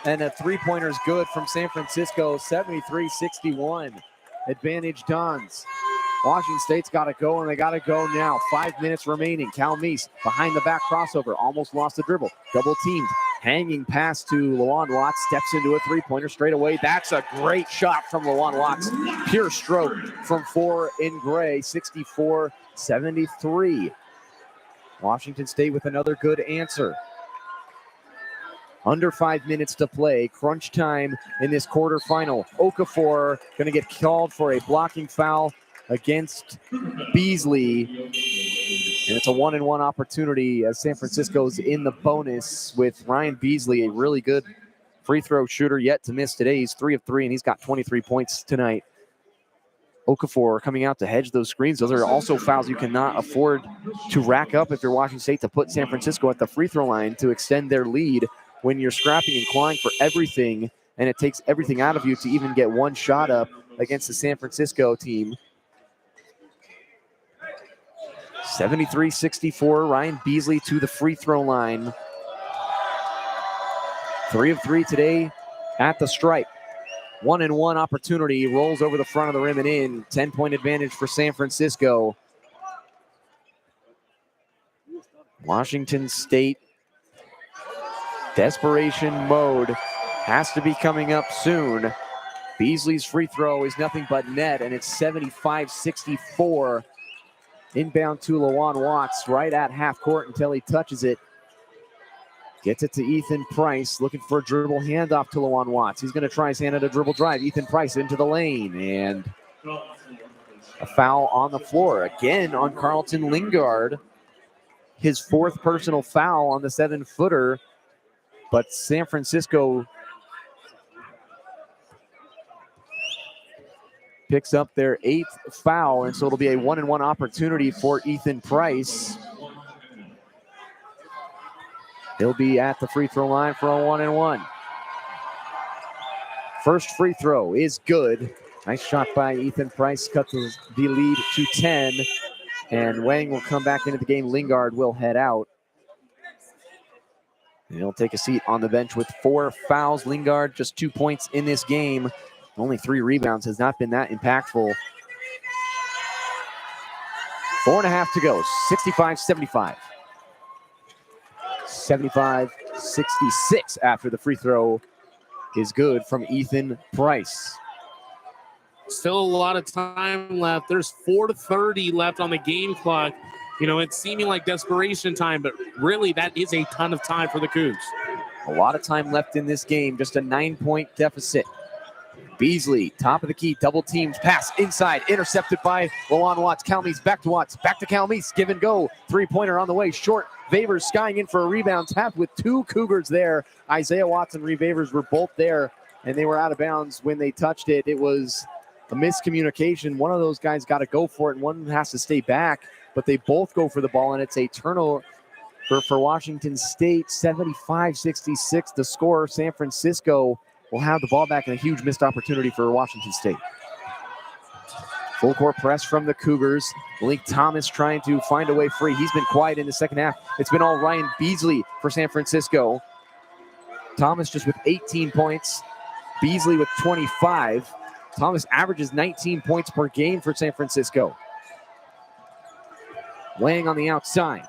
and a three-pointer is good from San Francisco. 73-61. Advantage Dons. Washington State's got to go, and they got to go now. 5 minutes remaining. Cal Meese behind the back crossover. Almost lost the dribble. Double teamed. Hanging pass to Lawan Watts. Steps into a three-pointer straight away. That's a great shot from Lawan Watts. Pure stroke from four in gray. 64-73. Washington State with another good answer. Under 5 minutes to play. Crunch time in this quarterfinal. Okafor going to get called for a blocking foul against Beasley. And it's a 1-and-1 opportunity as San Francisco's in the bonus with Ryan Beasley, a really good free throw shooter yet to miss today. He's 3 of 3, and he's got 23 points tonight. Okafor coming out to hedge those screens. Those are also fouls you cannot afford to rack up if you're Washington State, to put San Francisco at the free throw line to extend their lead when you're scrapping and clawing for everything, and it takes everything out of you to even get one shot up against the San Francisco team. 73-64, Ryan Beasley to the free throw line. 3 of 3 today at the stripe. 1-and-1 opportunity, rolls over the front of the rim and in. 10-point advantage for San Francisco. Washington State, desperation mode has to be coming up soon. Beasley's free throw is nothing but net, and it's 75-64. Inbound to Lawan Watts right at half court until he touches it. Gets it to Ethan Price, looking for a dribble handoff to Lawan Watts. He's going to try his hand at a dribble drive. Ethan Price into the lane, and a foul on the floor. Again on Carlton Lingard. His 4th personal foul on the 7-footer, but San Francisco picks up their 8th foul, and so it'll be a 1-and-1 opportunity for Ethan Price. He'll be at the free throw line for a 1-and-1. First free throw is good. Nice shot by Ethan Price, cuts the lead to 10, and Wang will come back into the game. Lingard will head out. And he'll take a seat on the bench with 4 fouls. Lingard just 2 points in this game. Only 3 rebounds, has not been that impactful. 4.5 to go, 65-75. 75-66 after the free throw is good from Ethan Price. Still a lot of time left. There's 4:30 left on the game clock. You know, it's seeming like desperation time, but really that is a ton of time for the Cougs. A lot of time left in this game, just a 9-point deficit. Beasley, top of the key, double teams, pass inside, intercepted by Lawan Watts. Cal Meese back to Watts, back to Cal Meese, give and go. 3-pointer on the way, short. Favors skying in for a rebound, tapped with 2 Cougars there. Isaiah Watts and Reed Favors were both there, and they were out of bounds when they touched it. It was a miscommunication. One of those guys got to go for it, and one has to stay back, but they both go for the ball, and it's a turnover for Washington State. 75-66 the score. San Francisco will have the ball back, and a huge missed opportunity for Washington State. Full court press from the Cougars. Malik Thomas trying to find a way free. He's been quiet in the second half. It's been all Ryan Beasley for San Francisco. Thomas just with 18 points. Beasley with 25. Thomas averages 19 points per game for San Francisco. Wang on the outside.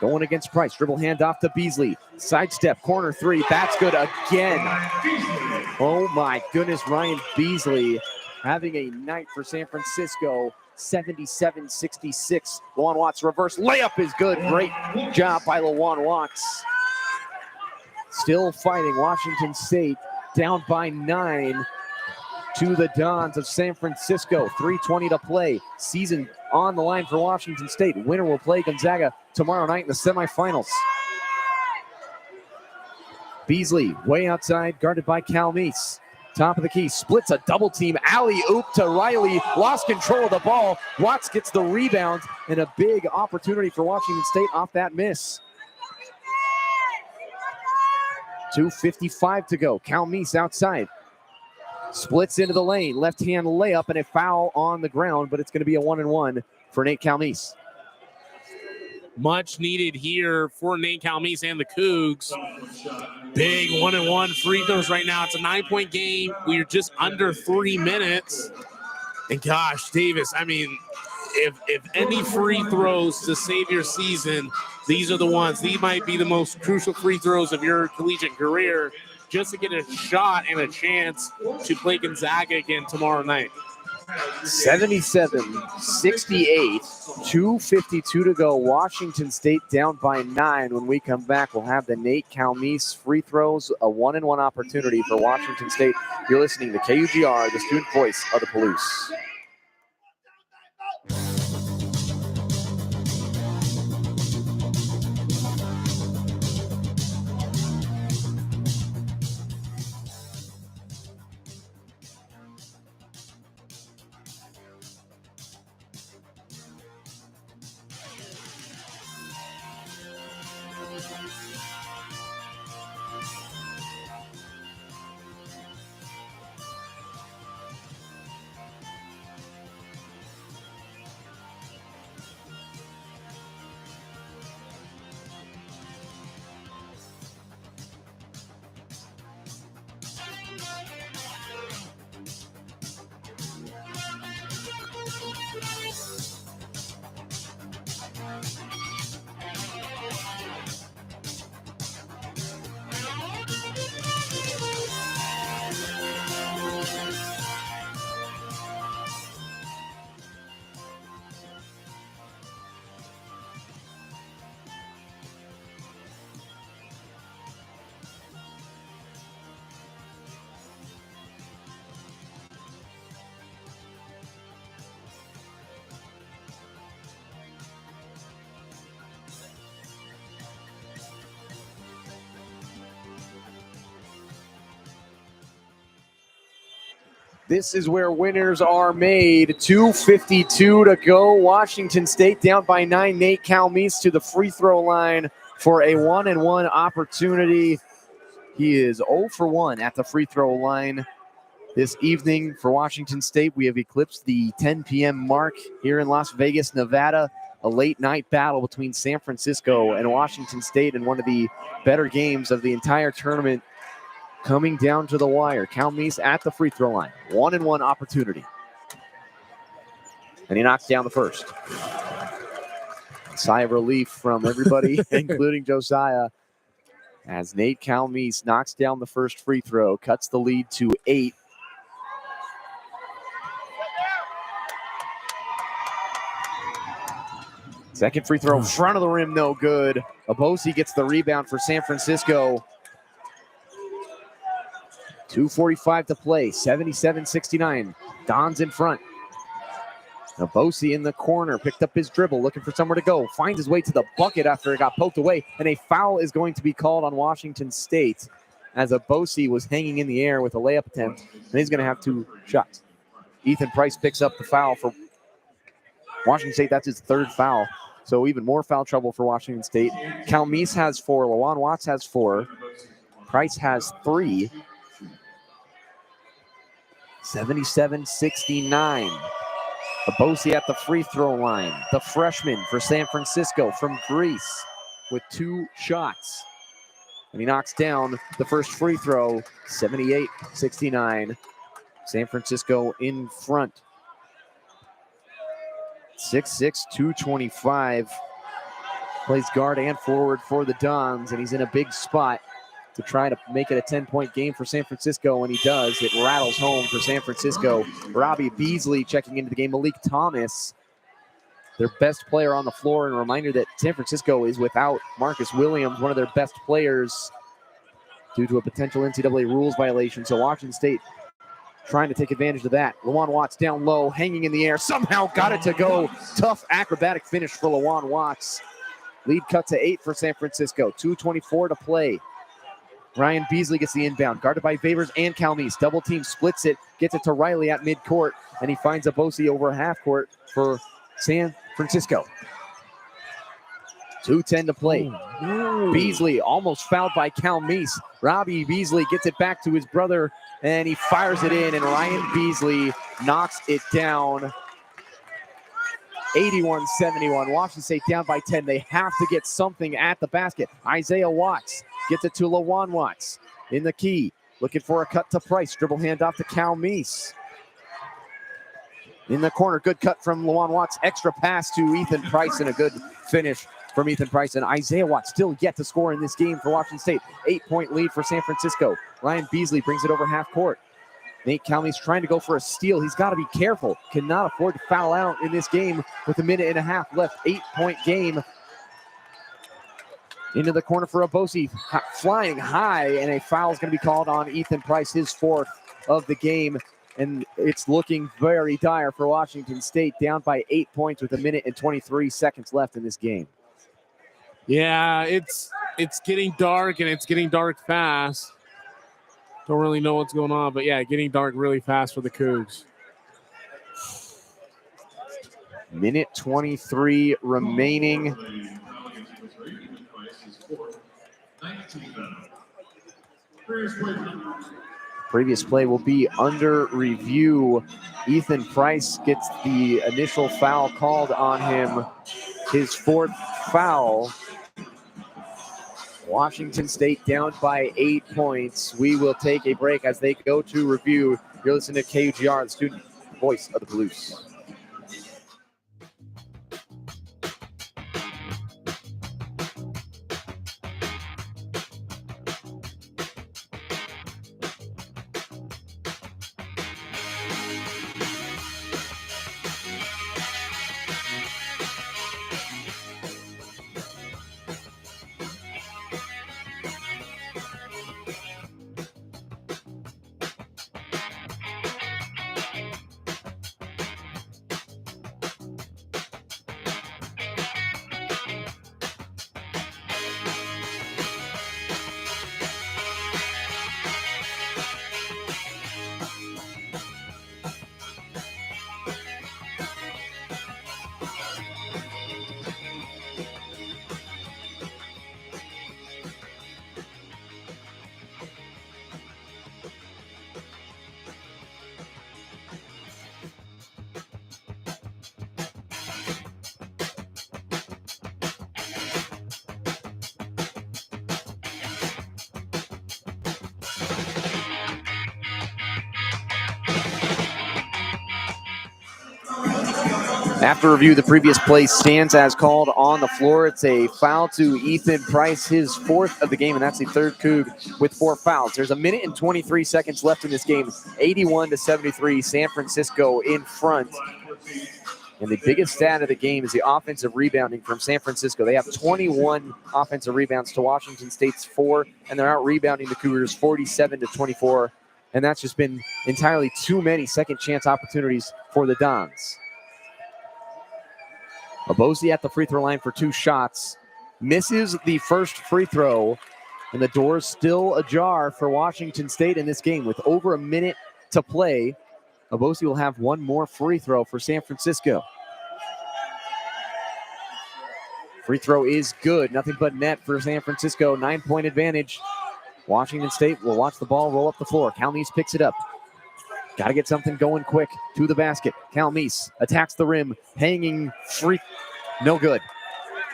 Going against Price. Dribble handoff to Beasley. Sidestep, corner 3. That's good again. Oh my goodness, Ryan Beasley having a night for San Francisco. 77-66. Lawan Watts reverse layup is good. Great job by Lawan Watts. Still fighting. Washington State down by 9. to the Dons of San Francisco. 3:20 to play. Season on the line for Washington State. Winner will play Gonzaga tomorrow night in the semifinals. Beasley way outside, guarded by Calmise. Top of the key, splits a double team, alley-oop to Riley, lost control of the ball. Watts gets the rebound, and a big opportunity for Washington State off that miss. 2:55 to go. Calmise outside. Splits into the lane, left-hand layup, and a foul on the ground, but it's going to be a 1-and-1 for Nate Calmise. Much needed here for Nate Calmise and the Cougs. Big 1-and-1 free throws right now. It's a 9-point game. We're just under 3 minutes. And gosh, Davis, I mean, if any free throws to save your season, these are the ones. These might be the most crucial free throws of your collegiate career, just to get a shot and a chance to play Gonzaga again tomorrow night. 77-68, 2:52 to go. Washington State down by 9. When we come back, we'll have the Nate Calmise free throws, a 1-and-1 opportunity for Washington State. You're listening to KUGR, the student voice of the Palouse. This is where winners are made. 2:52 to go. Washington State down by 9. Nate Calmise to the free throw line for a 1-and-1 opportunity. He is 0 for 1 at the free throw line this evening for Washington State. We have eclipsed the 10 p.m. mark here in Las Vegas, Nevada. A late night battle between San Francisco and Washington State in one of the better games of the entire tournament. Coming down to the wire. Calmise at the free throw line. 1-and-1 opportunity. And he knocks down the first. Sigh of relief from everybody, including Josiah, as Nate Calmise knocks down the first free throw, cuts the lead to 8. Second free throw, front of the rim, no good. Abosi gets the rebound for San Francisco. 2:45 to play, 77-69. Don's in front. Abosi in the corner, picked up his dribble, looking for somewhere to go. Finds his way to the bucket after it got poked away, and a foul is going to be called on Washington State as Abosi was hanging in the air with a layup attempt, and he's going to have 2 shots. Ethan Price picks up the foul for Washington State. That's his 3rd foul, so even more foul trouble for Washington State. Calmise has 4, Lawan Watts has 4, Price has 3. 77-69. Abosi at the free throw line. The freshman for San Francisco from Greece with 2 shots. And he knocks down the first free throw, 78-69. San Francisco in front. 6'6", 225. Plays guard and forward for the Dons, and he's in a big spot to try to make it a 10-point game for San Francisco, and he does. It rattles home for San Francisco. Robbie Beasley checking into the game. Malik Thomas, their best player on the floor. And a reminder that San Francisco is without Marcus Williams, one of their best players, due to a potential NCAA rules violation. So Washington State trying to take advantage of that. Lawan Watts down low, hanging in the air, somehow got it to go. Tough acrobatic finish for Lawan Watts. Lead cut to 8 for San Francisco. 2:24 to play. Ryan Beasley gets the inbound, guarded by Favors and Calmese. Double team splits it, gets it to Riley at midcourt, and he finds Abosi over half court for San Francisco. 2:10 to play. Beasley almost fouled by Calmese. Robbie Beasley gets it back to his brother, and he fires it in, and Ryan Beasley knocks it down. 81-71. Washington State down by 10. They have to get something at the basket. Isaiah Watts gets it to Lawan Watts in the key. Looking for a cut to Price. Dribble handoff to Calmese. In the corner, good cut from Lawan Watts. Extra pass to Ethan Price, and a good finish from Ethan Price. And Isaiah Watts still yet to score in this game for Washington State. 8-point lead for San Francisco. Ryan Beasley brings it over half court. Nate Calmese trying to go for a steal. He's got to be careful. Cannot afford to foul out in this game with a minute and a half left. 8-point game. Into the corner for Abosi, flying high, and a foul is going to be called on Ethan Price, his 4th of the game. And it's looking very dire for Washington State, down by 8 points with a minute and 23 seconds left in this game. Yeah, it's getting dark, and it's getting dark fast. Don't really know what's going on, but yeah, getting dark really fast for the Cougs. Minute 23 remaining. Previous play will be under review. Ethan Price gets the initial foul called on him, his 4th foul. Washington State down by 8 points. We will take a break as they go to review. You're listening to KUGR, the student voice of the Blues. After review, the previous play stands as called on the floor. It's a foul to Ethan Price, his 4th of the game, and that's the 3rd Coug with 4 fouls. There's a minute and 23 seconds left in this game. 81-73, San Francisco in front. And the biggest stat of the game is the offensive rebounding from San Francisco. They have 21 offensive rebounds to Washington State's 4, and they're out rebounding the Cougars 47-24. And that's just been entirely too many second chance opportunities for the Dons. Abosi at the free throw line for 2 shots. Misses the first free throw, and the door's still ajar for Washington State in this game. With over a minute to play, Abosi will have 1 more free throw for San Francisco. Free throw is good. Nothing but net for San Francisco. 9-point advantage. Washington State will watch the ball roll up the floor. Calmese picks it up. Got to get something going quick to the basket. Calmese attacks the rim, hanging free. No good.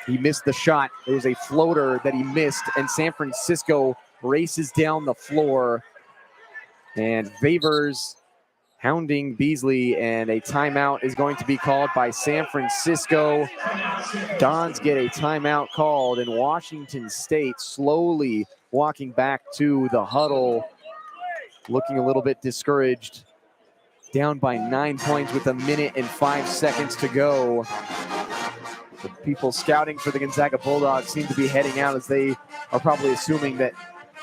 He missed the shot. It was a floater that he missed, and San Francisco races down the floor. And Favors hounding Beasley, and a timeout is going to be called by San Francisco. Dons get a timeout called, and Washington State slowly walking back to the huddle, looking a little bit discouraged. Down by 9 points with a minute and 5 seconds to go. The people scouting for the Gonzaga Bulldogs seem to be heading out, as they are probably assuming that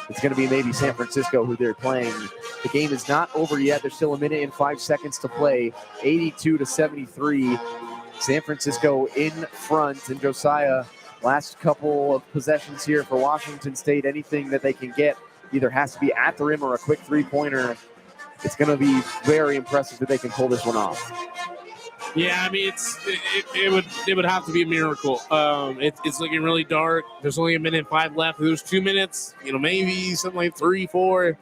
it's going to be maybe San Francisco who they're playing. The game is not over yet. There's still 1 minute and 5 seconds to play. 82-73. San Francisco in front. And Josiah, last couple of possessions here for Washington State. Anything that they can get either has to be at the rim or a quick three-pointer. It's going to be very impressive that they can pull this one off. Yeah, I mean, it would have to be a miracle. It's looking really dark. There's only 1 minute and 5 left. There's 2 minutes, maybe something like 3, 4.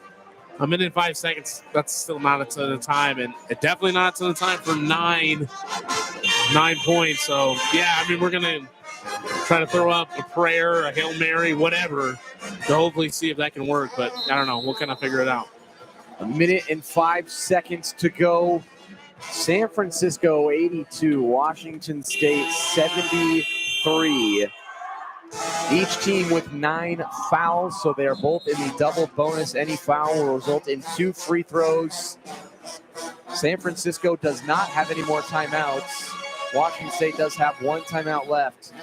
1 minute and 5 seconds. That's still not a ton of time, and definitely not a ton of time for 9 points. So yeah, I mean, we're gonna try to throw up a prayer, a Hail Mary, whatever, to hopefully see if that can work. But I don't know. We'll kind of figure it out. 1 minute and 5 seconds to go. San Francisco 82, Washington State 73. Each team with 9 fouls, so they are both in the double bonus. Any foul will result in 2 free throws. San Francisco does not have any more timeouts. Washington State does have 1 timeout left.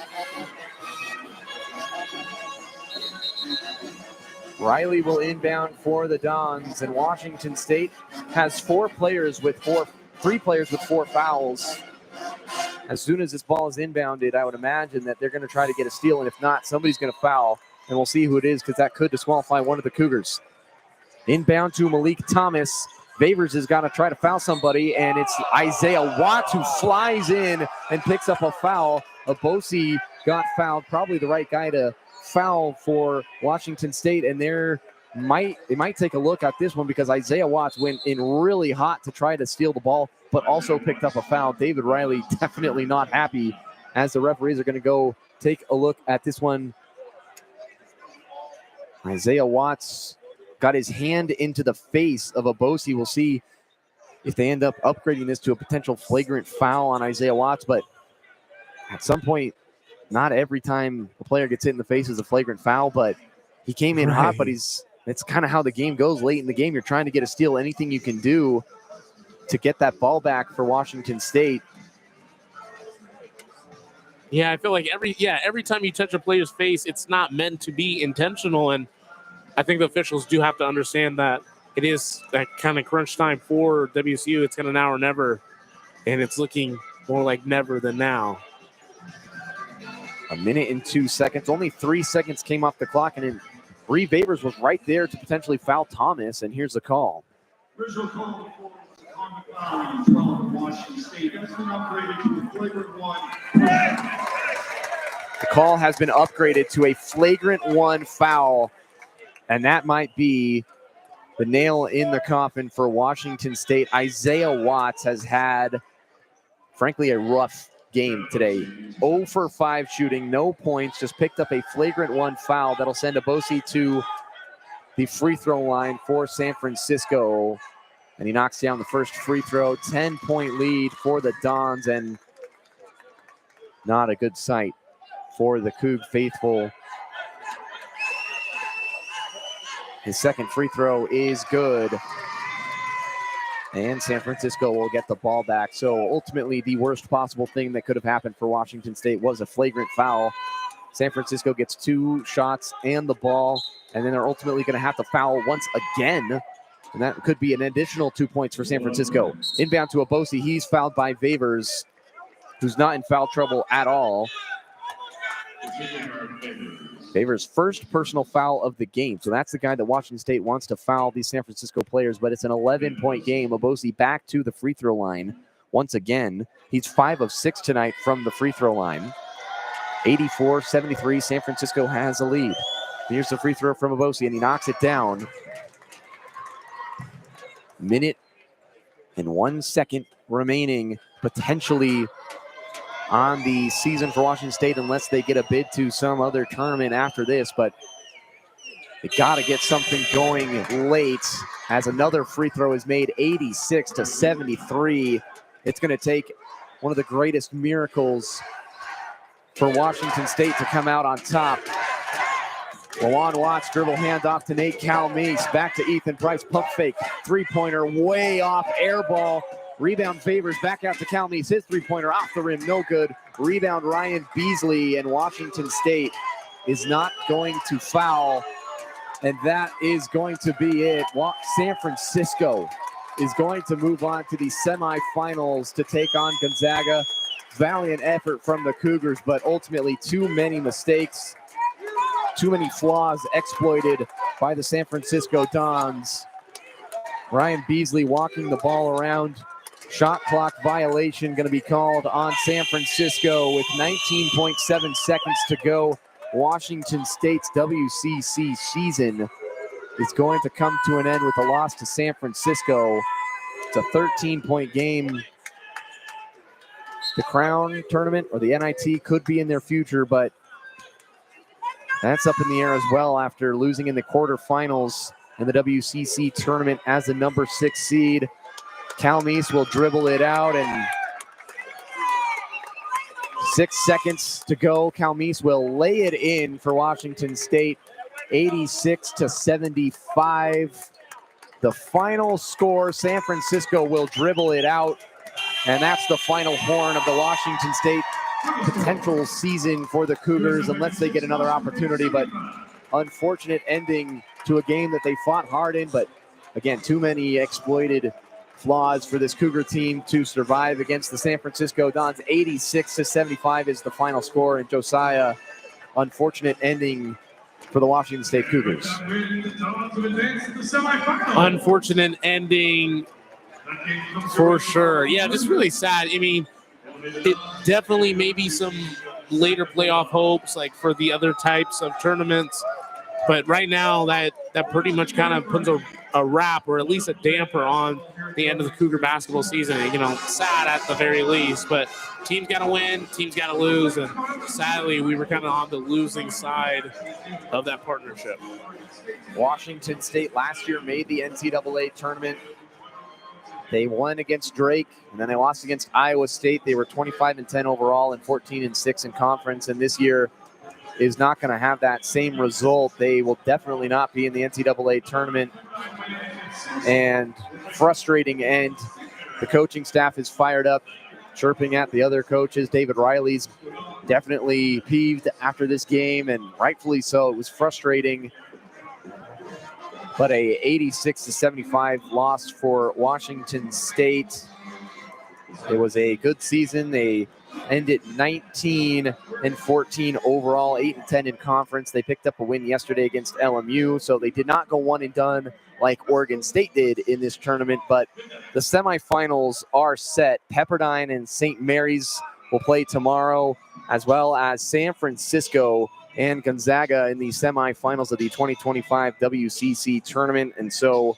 Riley will inbound for the Dons, and Washington State has 3 players with 4 fouls. As soon as this ball is inbounded, I would imagine that they're going to try to get a steal, and if not, somebody's going to foul, and we'll see who it is because that could disqualify one of the Cougars. Inbound to Malik Thomas. Favors has got to try to foul somebody, and it's Isaiah Watts who flies in and picks up a foul. Abosi got fouled, probably the right guy to foul for Washington State, and they might take a look at this one because Isaiah Watts went in really hot to try to steal the ball, but also picked up a foul. David Riley definitely not happy as the referees are going to go take a look at this one. Isaiah Watts got his hand into the face of Abosi. We'll see if they end up upgrading this to a potential flagrant foul on Isaiah Watts, but at some point, not every time a player gets hit in the face is a flagrant foul, but he came in hot, but it's kind of how the game goes late in the game. You're trying to get a steal, anything you can do to get that ball back for Washington State. Yeah, I feel like every time you touch a player's face, it's not meant to be intentional, and I think the officials do have to understand that it is that kind of crunch time for WSU. It's kind of now or never, and it's looking more like never than now. 1 minute and 2 seconds. Only 3 seconds came off the clock, and then Reed Babers was right there to potentially foul Thomas, and here's the call. Original call from Washington State. That's been upgraded to a flagrant 1. The call has been upgraded to a flagrant 1 foul, and that might be the nail in the coffin for Washington State. Isaiah Watts has had, frankly, a rough game today. 0 for 5 shooting, no points, just picked up a flagrant 1 foul. That'll send Abosi to the free throw line for San Francisco. And he knocks down the first free throw. 10-point lead for the Dons, and not a good sight for the Coug faithful. His second free throw is good. And San Francisco will get the ball back. So ultimately, the worst possible thing that could have happened for Washington State was a flagrant foul. San Francisco gets 2 shots and the ball, and then they're ultimately going to have to foul once again. And that could be an additional 2 points for San Francisco. Inbound to Abosi. He's fouled by Favors, who's not in foul trouble at all. Favors' first personal foul of the game. So that's the guy that Washington State wants to foul these San Francisco players, but it's an 11-point game. Abosi back to the free throw line once again. He's 5 of 6 tonight from the free throw line. 84-73, San Francisco has a lead. Here's the free throw from Abosi, and he knocks it down. 1 minute and 1 second remaining, potentially on the season for Washington State, unless they get a bid to some other tournament after this. But they got to get something going late as another free throw is made. 86-73. It's going to take one of the greatest miracles for Washington State to come out on top. Lawan Watts dribble handoff to Nate Calmeese. Back to Ethan Price. Pump fake. Three-pointer way off. Air ball. Rebound Favors back out to Calmeese. His three-pointer off the rim. No good. Rebound Ryan Beasley, and Washington State is not going to foul And that is going to be it. San Francisco is going to move on to the semifinals to take on Gonzaga. Valiant effort from the Cougars, but ultimately too many mistakes, too many flaws exploited by the San Francisco Dons. Ryan Beasley walking the ball around. Shot clock violation going to be called on San Francisco with 19.7 seconds to go. Washington State's WCC season is going to come to an end with a loss to San Francisco. It's a 13-point game. The Crown Tournament or the NIT could be in their future, but that's up in the air as well after losing in the quarterfinals in the WCC Tournament as the number 6 seed. Calmeese will dribble it out, and 6 seconds to go. Calmeese will lay it in for Washington State, 86-75. The final score, San Francisco will dribble it out, and that's the final horn of the Washington State potential season for the Cougars, unless they get another opportunity. But unfortunate ending to a game that they fought hard in, but again, too many exploited flaws for this Cougar team to survive against the San Francisco Dons. 86-75 is the final score, and Josiah, unfortunate ending for the Washington State Cougars. Unfortunate ending for sure. Yeah, just really sad. I mean, it definitely maybe some later playoff hopes like for the other types of tournaments. But right now, that pretty much kind of puts a wrap or at least a damper on the end of the Cougar basketball season. You know, sad at the very least, but teams got to win, teams got to lose, and sadly, we were kind of on the losing side of that partnership. Washington State last year made the NCAA tournament. They won against Drake, and then they lost against Iowa State. They were 25-10 overall and 14-6 in conference, and this year is not going to have that same result. They will definitely not be in the NCAA tournament. And frustrating end. The coaching staff is fired up, chirping at the other coaches. David Riley's definitely peeved after this game, and rightfully so. It was frustrating. But a 86-75 loss for Washington State. It was a good season. They ended 19-14 overall, 8-10 in conference. They picked up a win yesterday against LMU, so they did not go one and done like Oregon State did in this tournament, but the semifinals are set. Pepperdine and St. Mary's will play tomorrow, as well as San Francisco and Gonzaga in the semifinals of the 2025 WCC Tournament. And so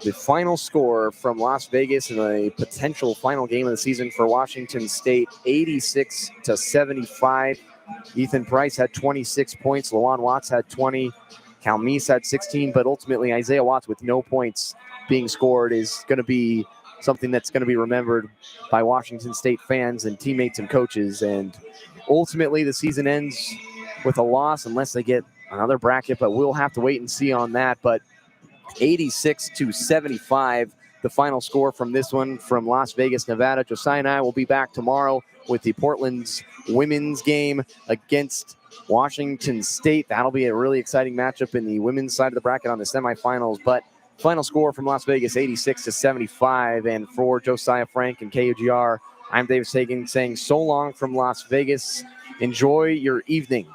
the final score from Las Vegas in a potential final game of the season for Washington State, 86-75. Ethan Price had 26 points. Lawan Watts had 20. Calmeese had 16, but ultimately Isaiah Watts with no points being scored is going to be something that's going to be remembered by Washington State fans and teammates and coaches. And ultimately the season ends with a loss unless they get another bracket, but we'll have to wait and see on that. But 86-75, the final score from this one from Las Vegas, Nevada. Josiah and I will be back tomorrow with the Portland's women's game against Washington State. That'll be a really exciting matchup in the women's side of the bracket on the semifinals. But final score from Las Vegas, 86-75. And for Josiah Frank and KUGR, I'm David Sagan saying so long from Las Vegas. Enjoy your evening.